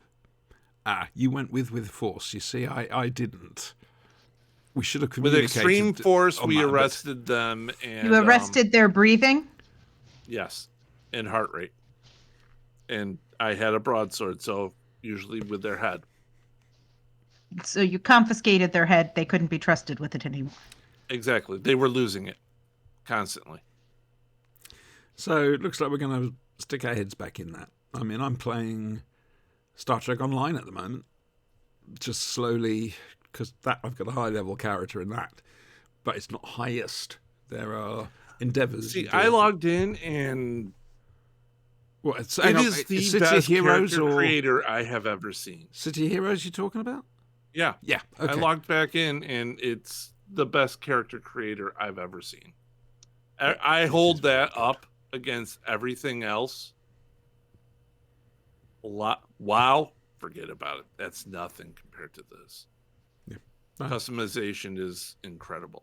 You went with force. You see, I didn't. We should have With communicated. extreme force, on we that, but- arrested them. And You arrested their breathing? Yes, and heart rate. And I had a broadsword, so usually with their head. So you confiscated their head. They couldn't be trusted with it anymore. Exactly. They were losing it constantly. So it looks like we're going to stick our heads back in that. I mean, I'm playing Star Trek Online at the moment, just slowly, because I've got a high level character in that, but it's not highest. There are endeavors. See, I logged in, and What? It's, it is the City best Heroes character or creator I have ever seen. City Heroes you're talking about? Yeah. Yeah. Okay. I logged back in, and it's the best character creator I've ever seen. I hold that up against everything else. Wow, forget about it. That's nothing compared to this. Yeah. Customization is incredible.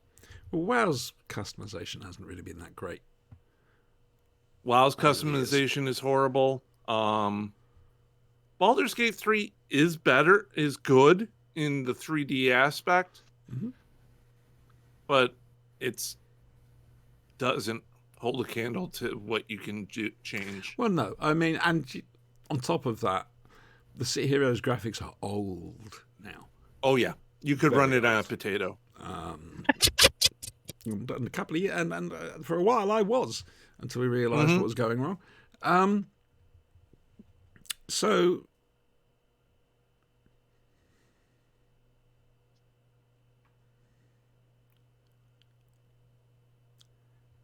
Well, WoW's customization hasn't really been that great. WoW's customization is horrible. Baldur's Gate 3 is good in the 3D aspect, but it's doesn't hold a candle to what you can change. Well, no. I mean, and on top of that, the City Heroes graphics are old now. Oh, yeah. You could run it on a potato. And a couple of years, and for a while I was, until we realised what was going wrong. So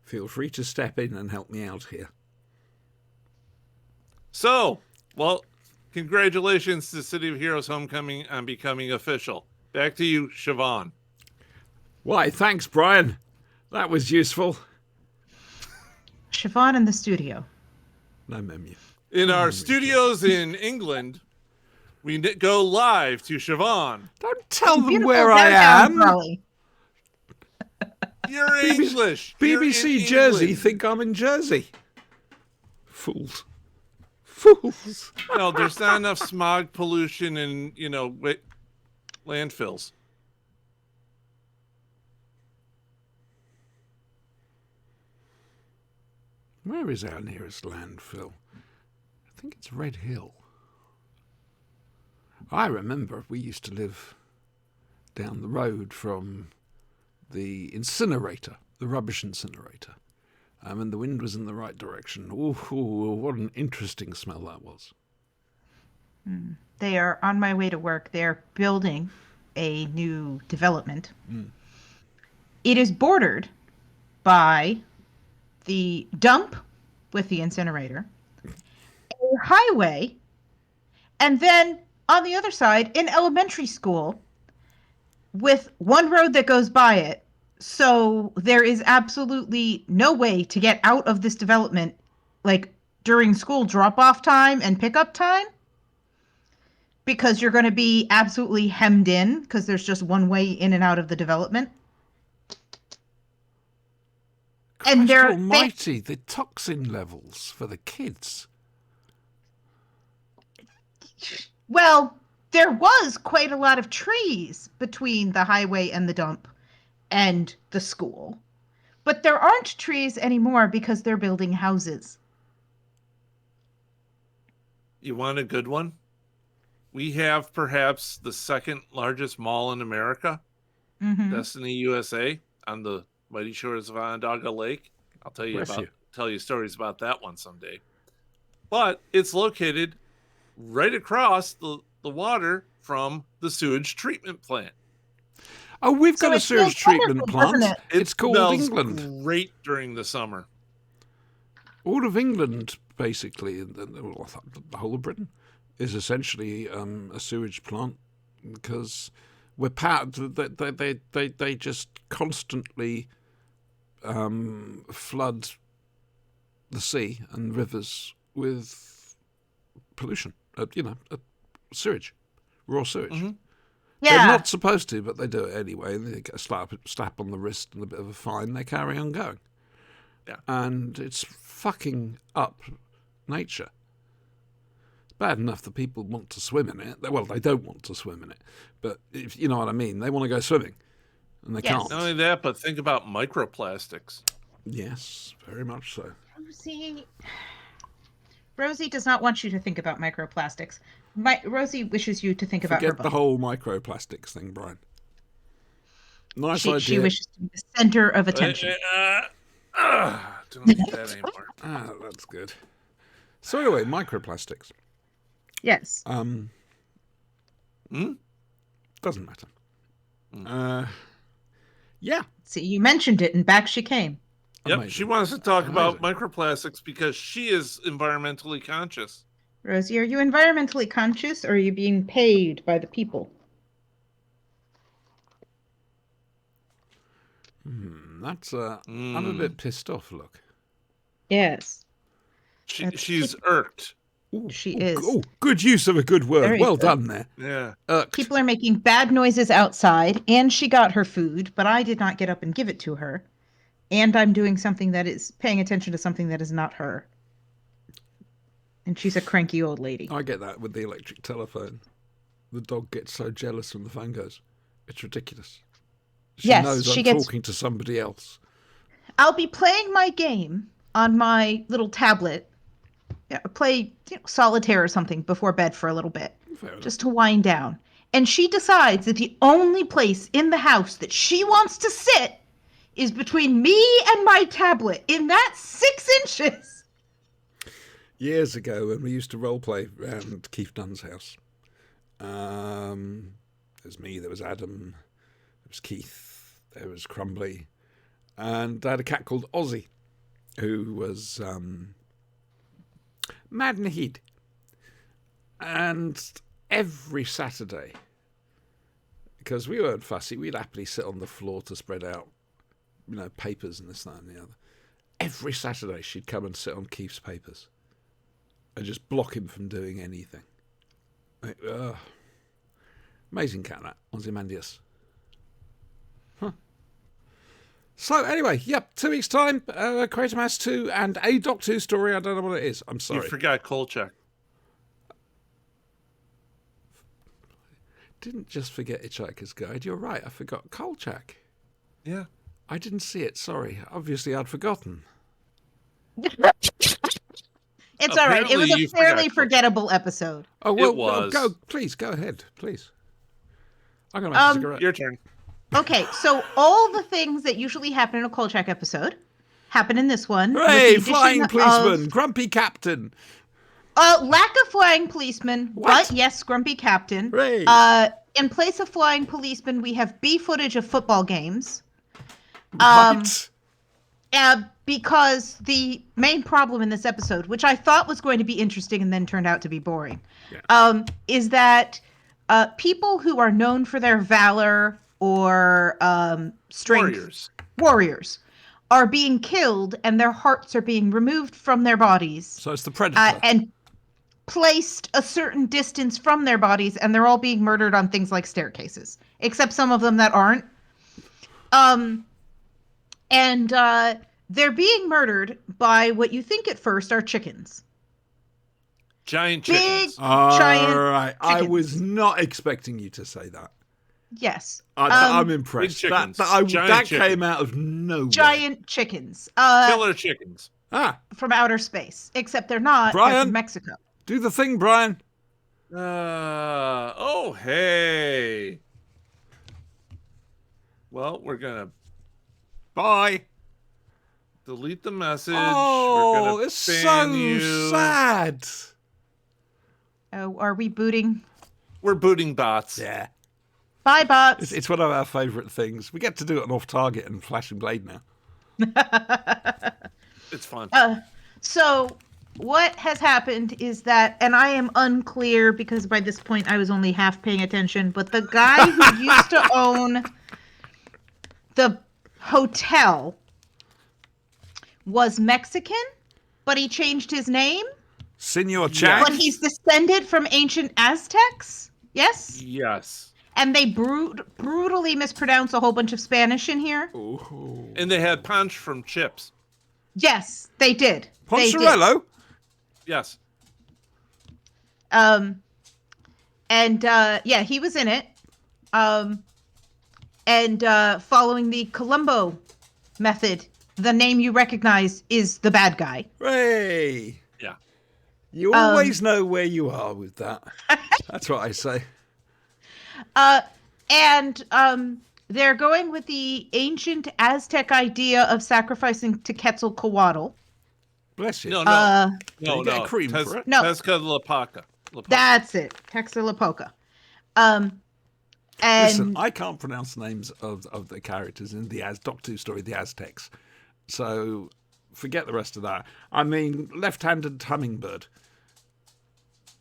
feel free to step in and help me out here. So, well, congratulations to City of Heroes Homecoming on becoming official. Back to you, Siobhan. Why, thanks, Brian. That was useful. Siobhan in the studio. No menu. In our studios in England, we go live to Siobhan. Don't tell them Beautiful where I downtown am. Raleigh. You're English. BBC You're in Jersey England. think I'm in Jersey. Fools. Fools. No, there's not enough smog pollution and, landfills. Where is our nearest landfill? I think it's Red Hill. I remember we used to live down the road from the incinerator, the rubbish incinerator. And the wind was in the right direction. Ooh, what an interesting smell that was. They are on my way to work. They're building a new development. It is bordered by the dump with the incinerator, a highway, and then on the other side, an elementary school with one road that goes by it. So there is absolutely no way to get out of this development, like during school drop-off time and pickup time, because you're going to be absolutely hemmed in because there's just one way in and out of the development. And Christ almighty, the toxin levels for the kids. Well, there was quite a lot of trees between the highway and the dump and the school. But there aren't trees anymore because they're building houses. You want a good one? We have perhaps the second largest mall in America, Destiny USA, on the mighty shores of Onondaga Lake. I'll tell you stories about that one someday. But it's located right across the water from the sewage treatment plant. Oh, we've got a sewage treatment plant. It? It's called England. Great during the summer. All of England, basically, the whole of Britain, is essentially a sewage plant because we're they just constantly flood the sea and rivers with pollution. Sewage, raw sewage. Mm-hmm. Yeah. They're not supposed to, but they do it anyway. They get a slap on the wrist and a bit of a fine. They carry on going. Yeah. And it's fucking up nature. It's bad enough that people want to swim in it. Well, they don't want to swim in it. But if you know what I mean, they want to go swimming. And they can't. Not only that, but think about microplastics. Yes, very much so. Rosie does not want you to think about microplastics. Rosie wishes you to think about her Forget the whole microplastics thing, Brian. Nice idea. She wishes to be the center of attention. Don't need that anymore. That's good. So anyway, microplastics. Yes. Doesn't matter. Yeah. See, you mentioned it, and back she came. Yep, Amazing. she wants to talk about microplastics because she is environmentally conscious. Rosie, are you environmentally conscious, or are you being paid by the people? That's I'm a bit pissed off. Look. Yes. She's irked. She is. Oh, good use of a good word. Very Well good. done there. Yeah. Irked. People are making bad noises outside, and she got her food, but I did not get up and give it to her. and I'm doing something that is paying attention to something that is not her. And she's a cranky old lady. I get that with the electric telephone. The dog gets so jealous when the phone goes. It's ridiculous. She knows I'm talking to somebody else. I'll be playing my game on my little tablet. Play solitaire or something before bed for a little bit. Just to wind down. And she decides that the only place in the house that she wants to sit is between me and my tablet in that 6 inches. Years ago, when we used to role play around Keith Dunn's house, there was me, there was Adam, there was Keith, there was Crumbly, and I had a cat called Ozzy, who was mad in the head. And every Saturday, because we weren't fussy, we'd happily sit on the floor to spread out, papers and this, that, and the other. Every Saturday, she'd come and sit on Keith's papers and just block him from doing anything. Amazing cat, that Ozymandias. Huh. So anyway, 2 weeks' time, Quatermass 2 and a Doctor Who story. I don't know what it is. I'm sorry. You forgot Kolchak. Didn't just forget Hitchhiker's Guide. You're right. I forgot Kolchak. Yeah. I didn't see it. Sorry. Obviously, I'd forgotten. It's all right. It was a fairly forgettable episode. Oh, well, it was. Go ahead, please. I'm going to make a cigarette. Your turn. Okay, so all the things that usually happen in a Kolchak episode happen in this one. Hooray, flying policeman, grumpy captain. Lack of flying policeman, What? but yes, grumpy captain. Hooray. In place of flying policeman, we have B footage of football games. What? Because the main problem in this episode, which I thought was going to be interesting and then turned out to be boring, is that people who are known for their valor or strength, warriors, are being killed and their hearts are being removed from their bodies. So it's the Predator. And placed a certain distance from their bodies, and they're all being murdered on things like staircases, except some of them that aren't. And they're being murdered by what you think at first are chickens. Giant chickens. Big, giant right. chickens. I was not expecting you to say that. Yes. I'm impressed. Big chickens. That came out of nowhere. Giant chickens. Killer chickens. From outer space. Except they're not. Brian, they're from Mexico. Do the thing, Brian. Oh, hey. Well, we're going to Bye. delete the message. Oh, we're gonna it's so sad. Oh, are we booting? We're booting bots. Yeah. Bye, bots. It's one of our favourite things. We get to do it on Off Target and Flashing Blade now. It's fun. So what has happened is that, and I am unclear because by this point I was only half paying attention, but the guy who used to own the hotel was Mexican, but he changed his name. Senor Chang? But he's descended from ancient Aztecs. Yes? Yes. And they brutally mispronounce a whole bunch of Spanish in here. Ooh. And they had Punch from Chips. Yes, they did. Poncherello? Yes. Yeah, he was in it. Following the Columbo method, the name you recognize is the bad guy. Hooray! Yeah. You always know where you are with that. That's what I say. They're going with the ancient Aztec idea of sacrificing to Quetzalcoatl. Bless you. No. You get a cream for it? No. Tezcatlipoca. That's it. Textilipoca. Listen, I can't pronounce names of the characters in the Doctor Who story, the Aztecs. So forget the rest of that. I mean, left-handed hummingbird.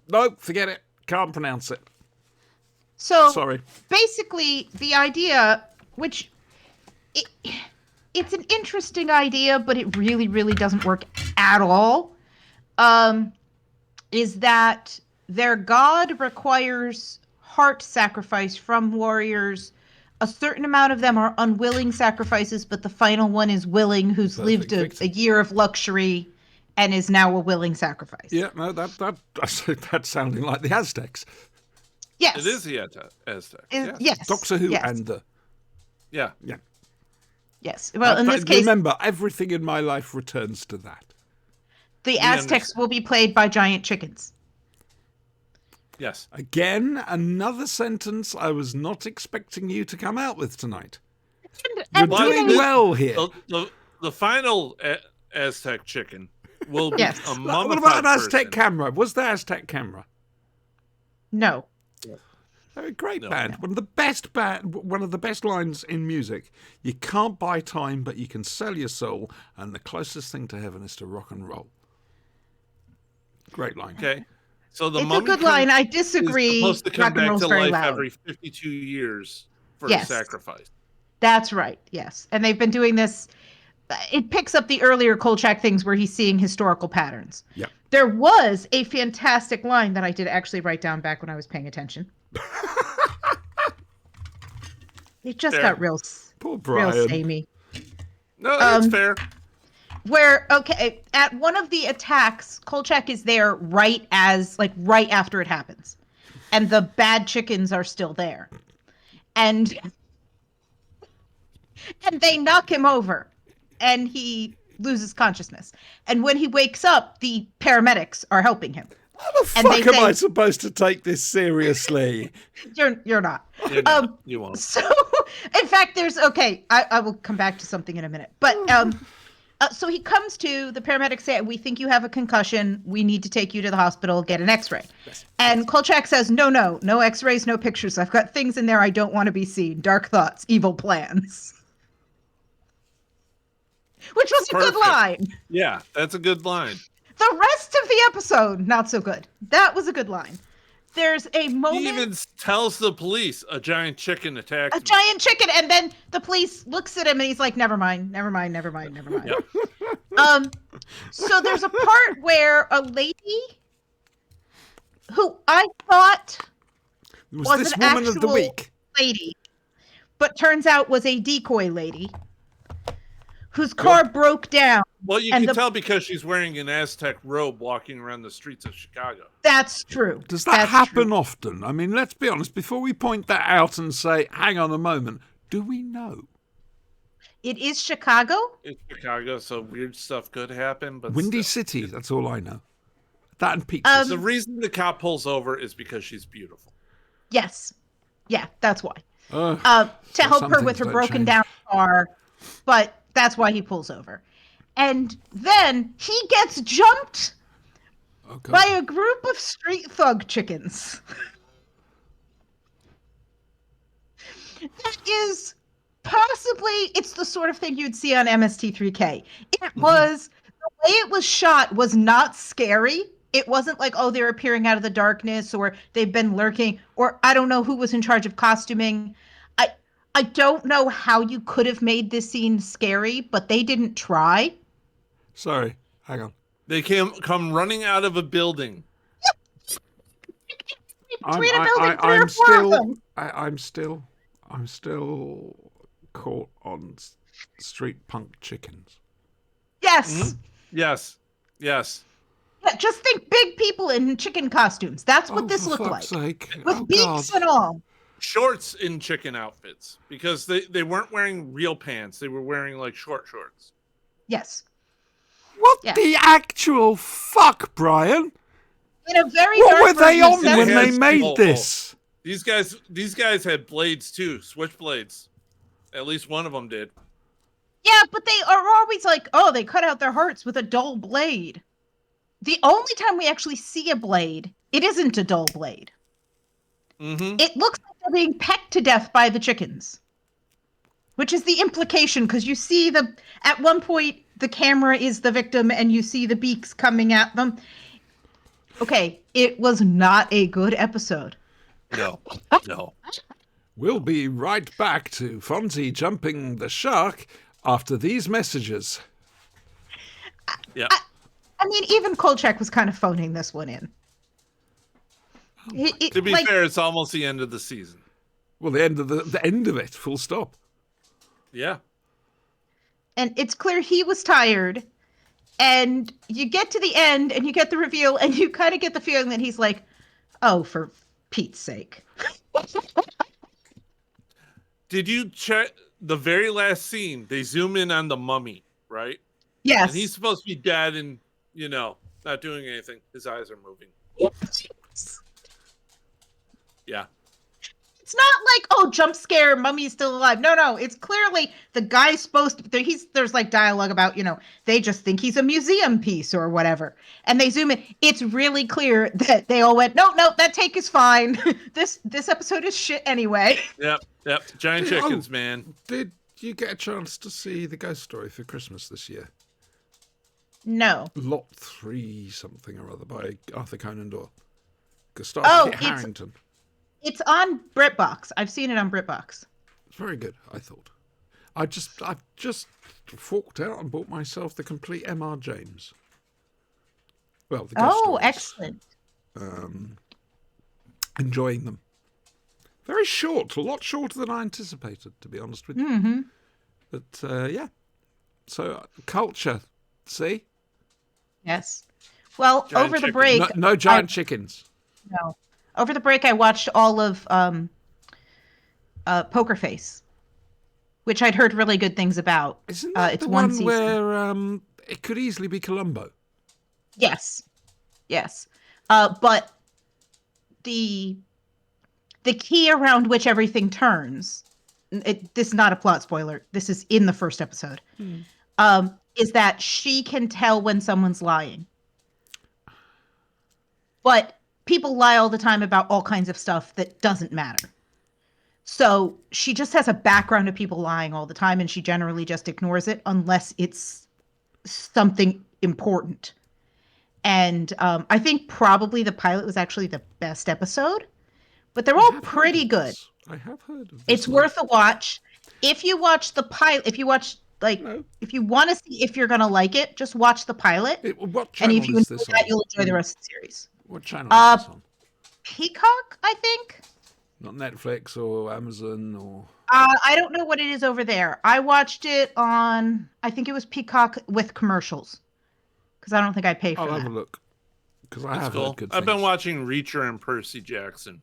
Nope, forget it. Can't pronounce it. So Sorry. Basically, the idea, which it's an interesting idea, but it really, really doesn't work at all, is that their god requires heart sacrifice from warriors a certain amount of them are unwilling sacrifices, but the final one is willing, who's lived a year of luxury and is now a willing sacrifice. Yeah, no, that's sounding like the Aztecs. Yes. It is the Aztecs. Yes. Doctor Who yes. and the... Yeah. Yeah. Yes. Well, in this case... Remember, everything in my life returns to that. The Aztecs will be played by giant chickens. Yes. Again, another sentence I was not expecting you to come out with tonight. And You're doing well here. The final Aztec chicken will be a mummified What about an Aztec person. camera? Was there Aztec camera? No. They're a great band. One of the best lines in music. You can't buy time, but you can sell your soul, and the closest thing to heaven is to rock and roll. Great line. Okay. So the It's a good line. I disagree. Is supposed to come Rock and back roll's to very life loud. every 52 years for a Yes. sacrifice. That's right. Yes. And they've been doing this. It picks up the earlier Kolchak things where he's seeing historical patterns. Yeah. There was a fantastic line that I did actually write down back when I was paying attention. It just Fair. got real Brian. samey. No, that's fair. Where, okay, at one of the attacks, Kolchak is there right after it happens. And the bad chickens are still there. And they knock him over. And he loses consciousness. And when he wakes up, the paramedics are helping him. How the fuck am I supposed to take this seriously? You're not. You're not. You won't. So, in fact, I will come back to something in a minute. But, so he comes to, the paramedics say, we think you have a concussion. We need to take you to the hospital, get an x-ray. Yes. And Kolchak says, no x-rays, no pictures. I've got things in there I don't want to be seen. Dark thoughts, evil plans. Which was Perfect. a good line. Yeah, that's a good line. The rest of the episode, not so good. That was a good line. There's a moment. He even tells the police a giant chicken attacked me. Giant chicken, and then the police looks at him and he's like, never mind. Yep. So there's a part where a lady who I thought was this an woman actual of the week lady, but turns out was a decoy lady whose car broke down. Well, you can tell because she's wearing an Aztec robe walking around the streets of Chicago. That's true. Does that happen often? I mean, let's be honest. Before we point that out and say, hang on a moment, do we know? It is Chicago? It's Chicago, so weird stuff could happen. But Windy still. City, that's all I know. That and pizzas. The reason the cop pulls over is because she's beautiful. Yes. Yeah, that's why. To help her with her broken down car, but that's why he pulls over. And then he gets jumped by a group of street thug chickens. That is possibly, it's the sort of thing you'd see on MST3K. It was, the way it was shot was not scary. It wasn't like, oh, they're appearing out of the darkness or they've been lurking, or I don't know who was in charge of costuming. I don't know how you could have made this scene scary, but they didn't try. Sorry, hang on. They come running out of a building. I'm still caught on street punk chickens. Yes. Mm-hmm. Yes. Yeah, just think big people in chicken costumes. That's what this looked like. Sake. With beaks and all. Shorts in chicken outfits because they weren't wearing real pants. They were wearing like short shorts. Yes. What the actual fuck, Brian? In a very what were they on when they made this? These guys had blades too, switchblades. At least one of them did. Yeah, but they are always like, oh, they cut out their hearts with a dull blade. The only time we actually see a blade, it isn't a dull blade. Mm-hmm. It looks like they're being pecked to death by the chickens. Which is the implication, because you see at one point, the camera is the victim and you see the beaks coming at them. Okay, it was not a good episode. No. We'll be right back to Fonzie jumping the shark after these messages. Yeah. I mean, even Kolchak was kind of phoning this one in. To be fair, it's almost the end of the season. Well, the end of it, full stop. Yeah. And it's clear he was tired. And you get to the end and you get the reveal and you kind of get the feeling that he's like, oh, for Pete's sake. Did you check the very last scene? They zoom in on the mummy, right? Yes. And he's supposed to be dead and, not doing anything. His eyes are moving. Yeah. It's not like, oh, jump scare, mummy's still alive. No. It's clearly the guy's supposed to, there's like dialogue about, they just think he's a museum piece or whatever. And they zoom in. It's really clear that they all went, no, that take is fine. This episode is shit anyway. Yep. Giant chickens, man. Did you get a chance to see The Ghost Story for Christmas this year? No. Lot 3 something or other by Arthur Conan Doyle. Harrington. It's on BritBox. I've seen it on BritBox. It's very good, I thought. I've just forked out and bought myself the complete M.R. James. Well, the Ghost Stories. Excellent. Enjoying them. Very short, a lot shorter than I anticipated, to be honest with you. Mm-hmm. But, yeah. So, culture, see? Yes. Well, Giant over the chicken. break... No giant chickens. No. Over the break, I watched all of Poker Face, which I'd heard really good things about. Isn't that it's the one one season. where it could easily be Columbo? Yes. But the key around which everything turns, this is not a plot spoiler, this is in the first episode, is that she can tell when someone's lying. But people lie all the time about all kinds of stuff that doesn't matter. So she just has a background of people lying all the time, and she generally just ignores it unless it's something important. And I think probably the pilot was actually the best episode, but they're all pretty good. I have heard of this. It's worth a watch. If you watch the pilot, if you want to see if you're going to like it, just watch the pilot. What channel and if you is enjoy this that, on? you'll enjoy the rest of the series. What channel is this on? Peacock, I think. Not Netflix or Amazon or... I don't know what it is over there. I watched it on, I think it was Peacock with commercials. Because I don't think I pay for that. I'll have a look. Because I have heard good I've been things. watching Reacher and Percy Jackson.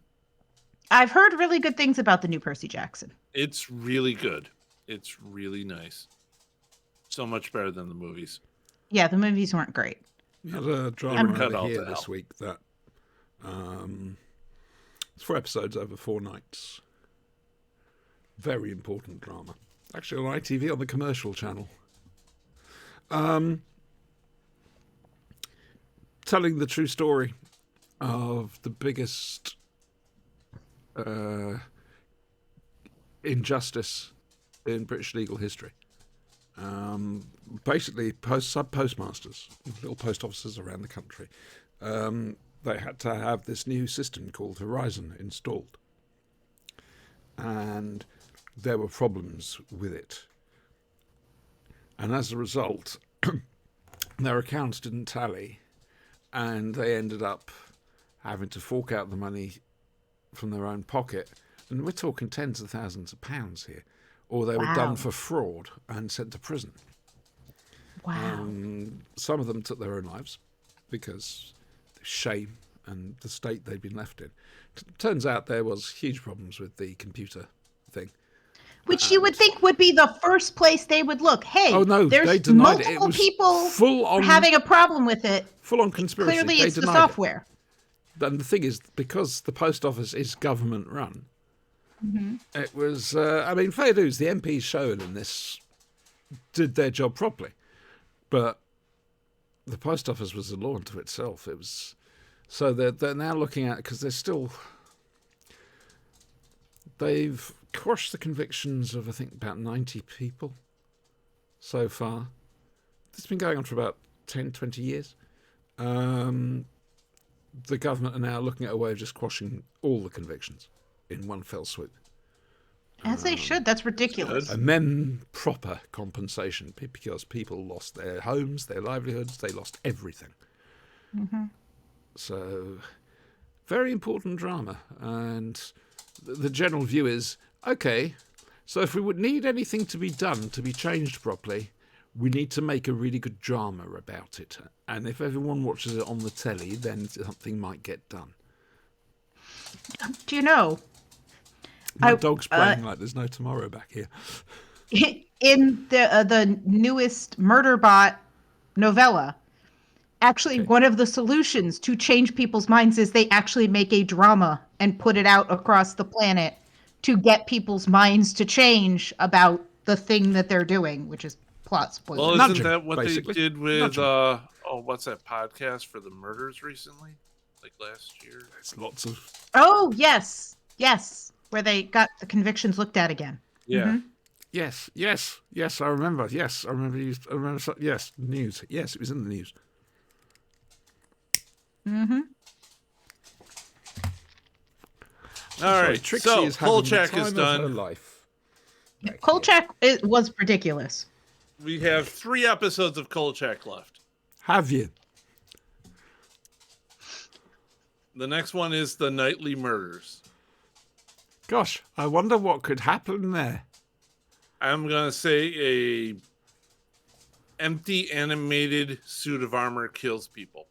I've heard really good things about the new Percy Jackson. It's really good. It's really nice. So much better than the movies. Yeah, the movies weren't great. We had a drama cut over all here that this out. week that... it's 4 episodes over 4 nights. Very important drama. Actually on ITV on the commercial channel. Telling the true story of the biggest injustice in British legal history. Basically, postmasters, little post offices around the country, they had to have this new system called Horizon installed. And there were problems with it. And as a result, their accounts didn't tally. And they ended up having to fork out the money from their own pocket. And we're talking tens of thousands of pounds here. Or they were done for fraud and sent to prison. Wow. Some of them took their own lives because shame and the state they'd been left in. Turns out there was huge problems with the computer thing. Which you would think would be the first place they would look. Hey, Oh, no, they there's denied it. It multiple was people full on- having a problem with it. Full-on conspiracy. Clearly, They it's the denied it. software. And the thing is, because the post office is government run, it was, fair dues, the MPs shown in this did their job properly. But the post office was a law unto itself. It was, so they're now looking at, because they've quashed the convictions of, I think, about 90 people so far. This has been going on for about 10, 20 years. The government are now looking at a way of just quashing all the convictions in one fell swoop. As they should. That's ridiculous. And then proper compensation, because people lost their homes, their livelihoods, they lost everything. So, very important drama. And the general view is, okay, so if we would need anything to be done to be changed properly, we need to make a really good drama about it. And if everyone watches it on the telly, then something might get done. Do you know? My dog's playing like there's no tomorrow back here. In the newest Murderbot novella, actually one of the solutions to change people's minds is they actually make a drama and put it out across the planet to get people's minds to change about the thing that they're doing, which is plot spoiler. Well, Nudging, isn't that what basically. they did with Nudging. what's that podcast for the murders recently? Like last year? There's lots of... Oh, yes. Where they got the convictions looked at again. Yeah. Mm-hmm. Yes, I remember. Yes, I remember. Yes, news. Yes, it was in the news. Mm-hmm. All right, Trixie so is having the Kolchak time is of her done. life. Kolchak was ridiculous. We have 3 episodes of Kolchak left. Have you? The next one is the Nightly Murders. Gosh, I wonder what could happen there. I'm gonna say a empty animated suit of armor kills people.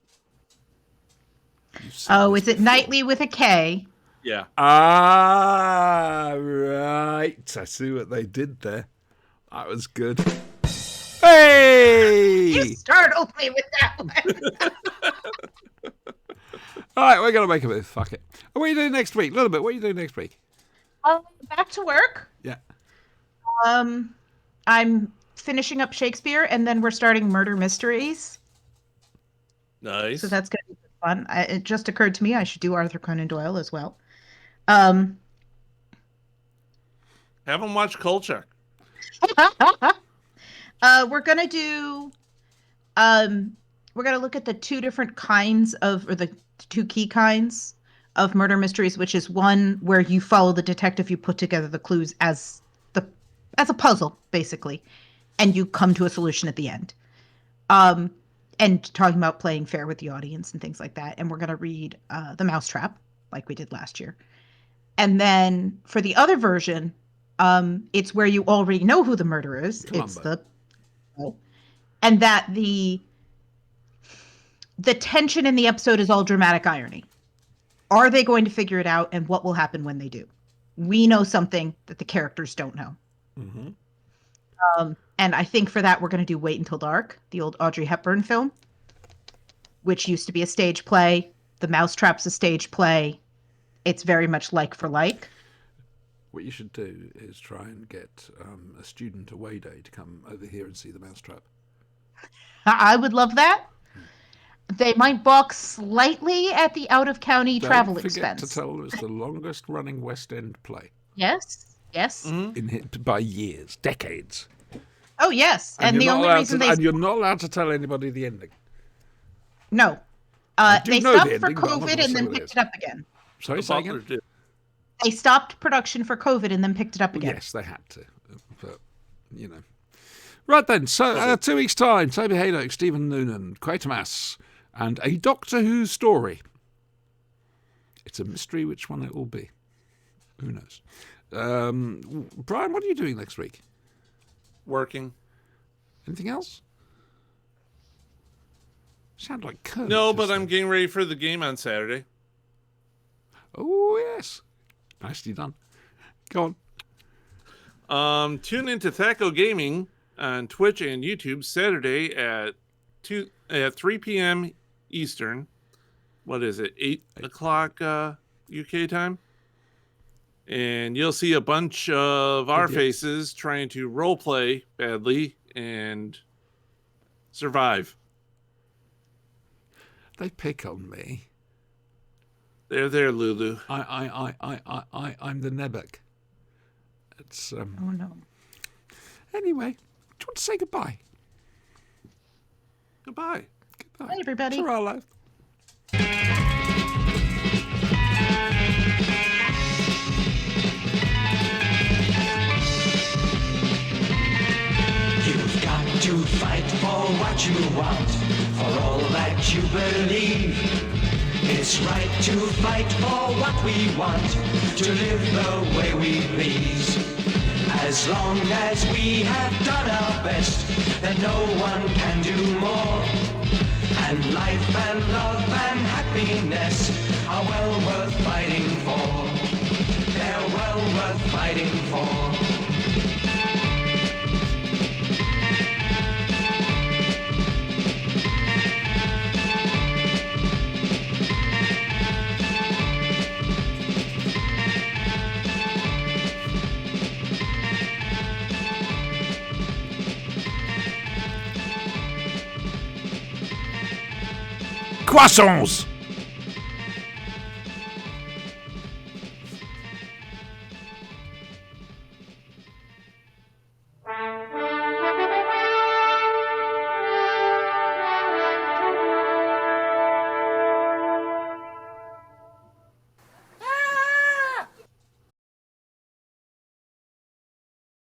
Oh, is it Nightly with a K? Yeah. Ah, right. I see what they did there. That was good. Hey! You startled me with that one. All right, we're going to make a move. Fuck it. What are you doing next week? A little bit. What are you doing next week? Back to work. Yeah. I'm finishing up Shakespeare, and then we're starting Murder Mysteries. Nice. So that's going to be fun. It just occurred to me I should do Arthur Conan Doyle as well. Haven't watched Kolchak. We're gonna do. We're gonna look at the 2 different kinds of, or the 2 key kinds of murder mysteries, which is one where you follow the detective, you put together the clues as a puzzle, basically, and you come to a solution at the end. And talking about playing fair with the audience and things like that. And we're gonna read The Mousetrap, like we did last year. And then for the other version, it's where you already know who the murderer is. And that the tension in the episode is all dramatic irony. Are they going to figure it out, and what will happen when they do? We know something that the characters don't know. Mm-hmm. And I think for that, we're going to do Wait Until Dark, the old Audrey Hepburn film, which used to be a stage play. The Mousetrap's a stage play. It's very much like for like. What you should do is try and get a student away day to come over here and see The Mousetrap. I would love that. They might balk slightly at the out-of-county travel Don't forget expense. to tell them it's the longest-running West End play. Yes. By years, decades. Oh, yes. And the only reason and you're not allowed to tell anybody the ending. No. do They know the stopped for ending, but I'm not COVID gonna and say then what it picked is. it up again. Sorry, The say Butler again? did. They stopped production for COVID and then picked it up again. Yes, they had to. But, you know. Right then, so 2 weeks' time, Toby Haydock, Stephen Noonan, Quatermass, and a Doctor Who story. It's a mystery which one it will be. Who knows? Brian, what are you doing next week? Working. Anything else? Sound like Kermit. No, just but then. I'm getting ready for the game on Saturday. Oh, yes. Nicely done. Go on. Tune into Thaco Gaming on Twitch and YouTube Saturday at 3 p.m. Eastern. What is it? 8 o'clock UK time? And you'll see a bunch of our faces trying to roleplay badly and survive. They pick on me. They're there, Lulu. I'm the Nebek. It's Oh, no. Anyway, do you want to say goodbye? Goodbye. Goodbye. Bye, everybody. Ta-ra, love. You've got to fight for what you want, for all that you believe. It's right to fight for what we want, to live the way we please. As long as we have done our best, then no one can do more. And life and love and happiness are well worth fighting for. They're well worth fighting for. Croissants!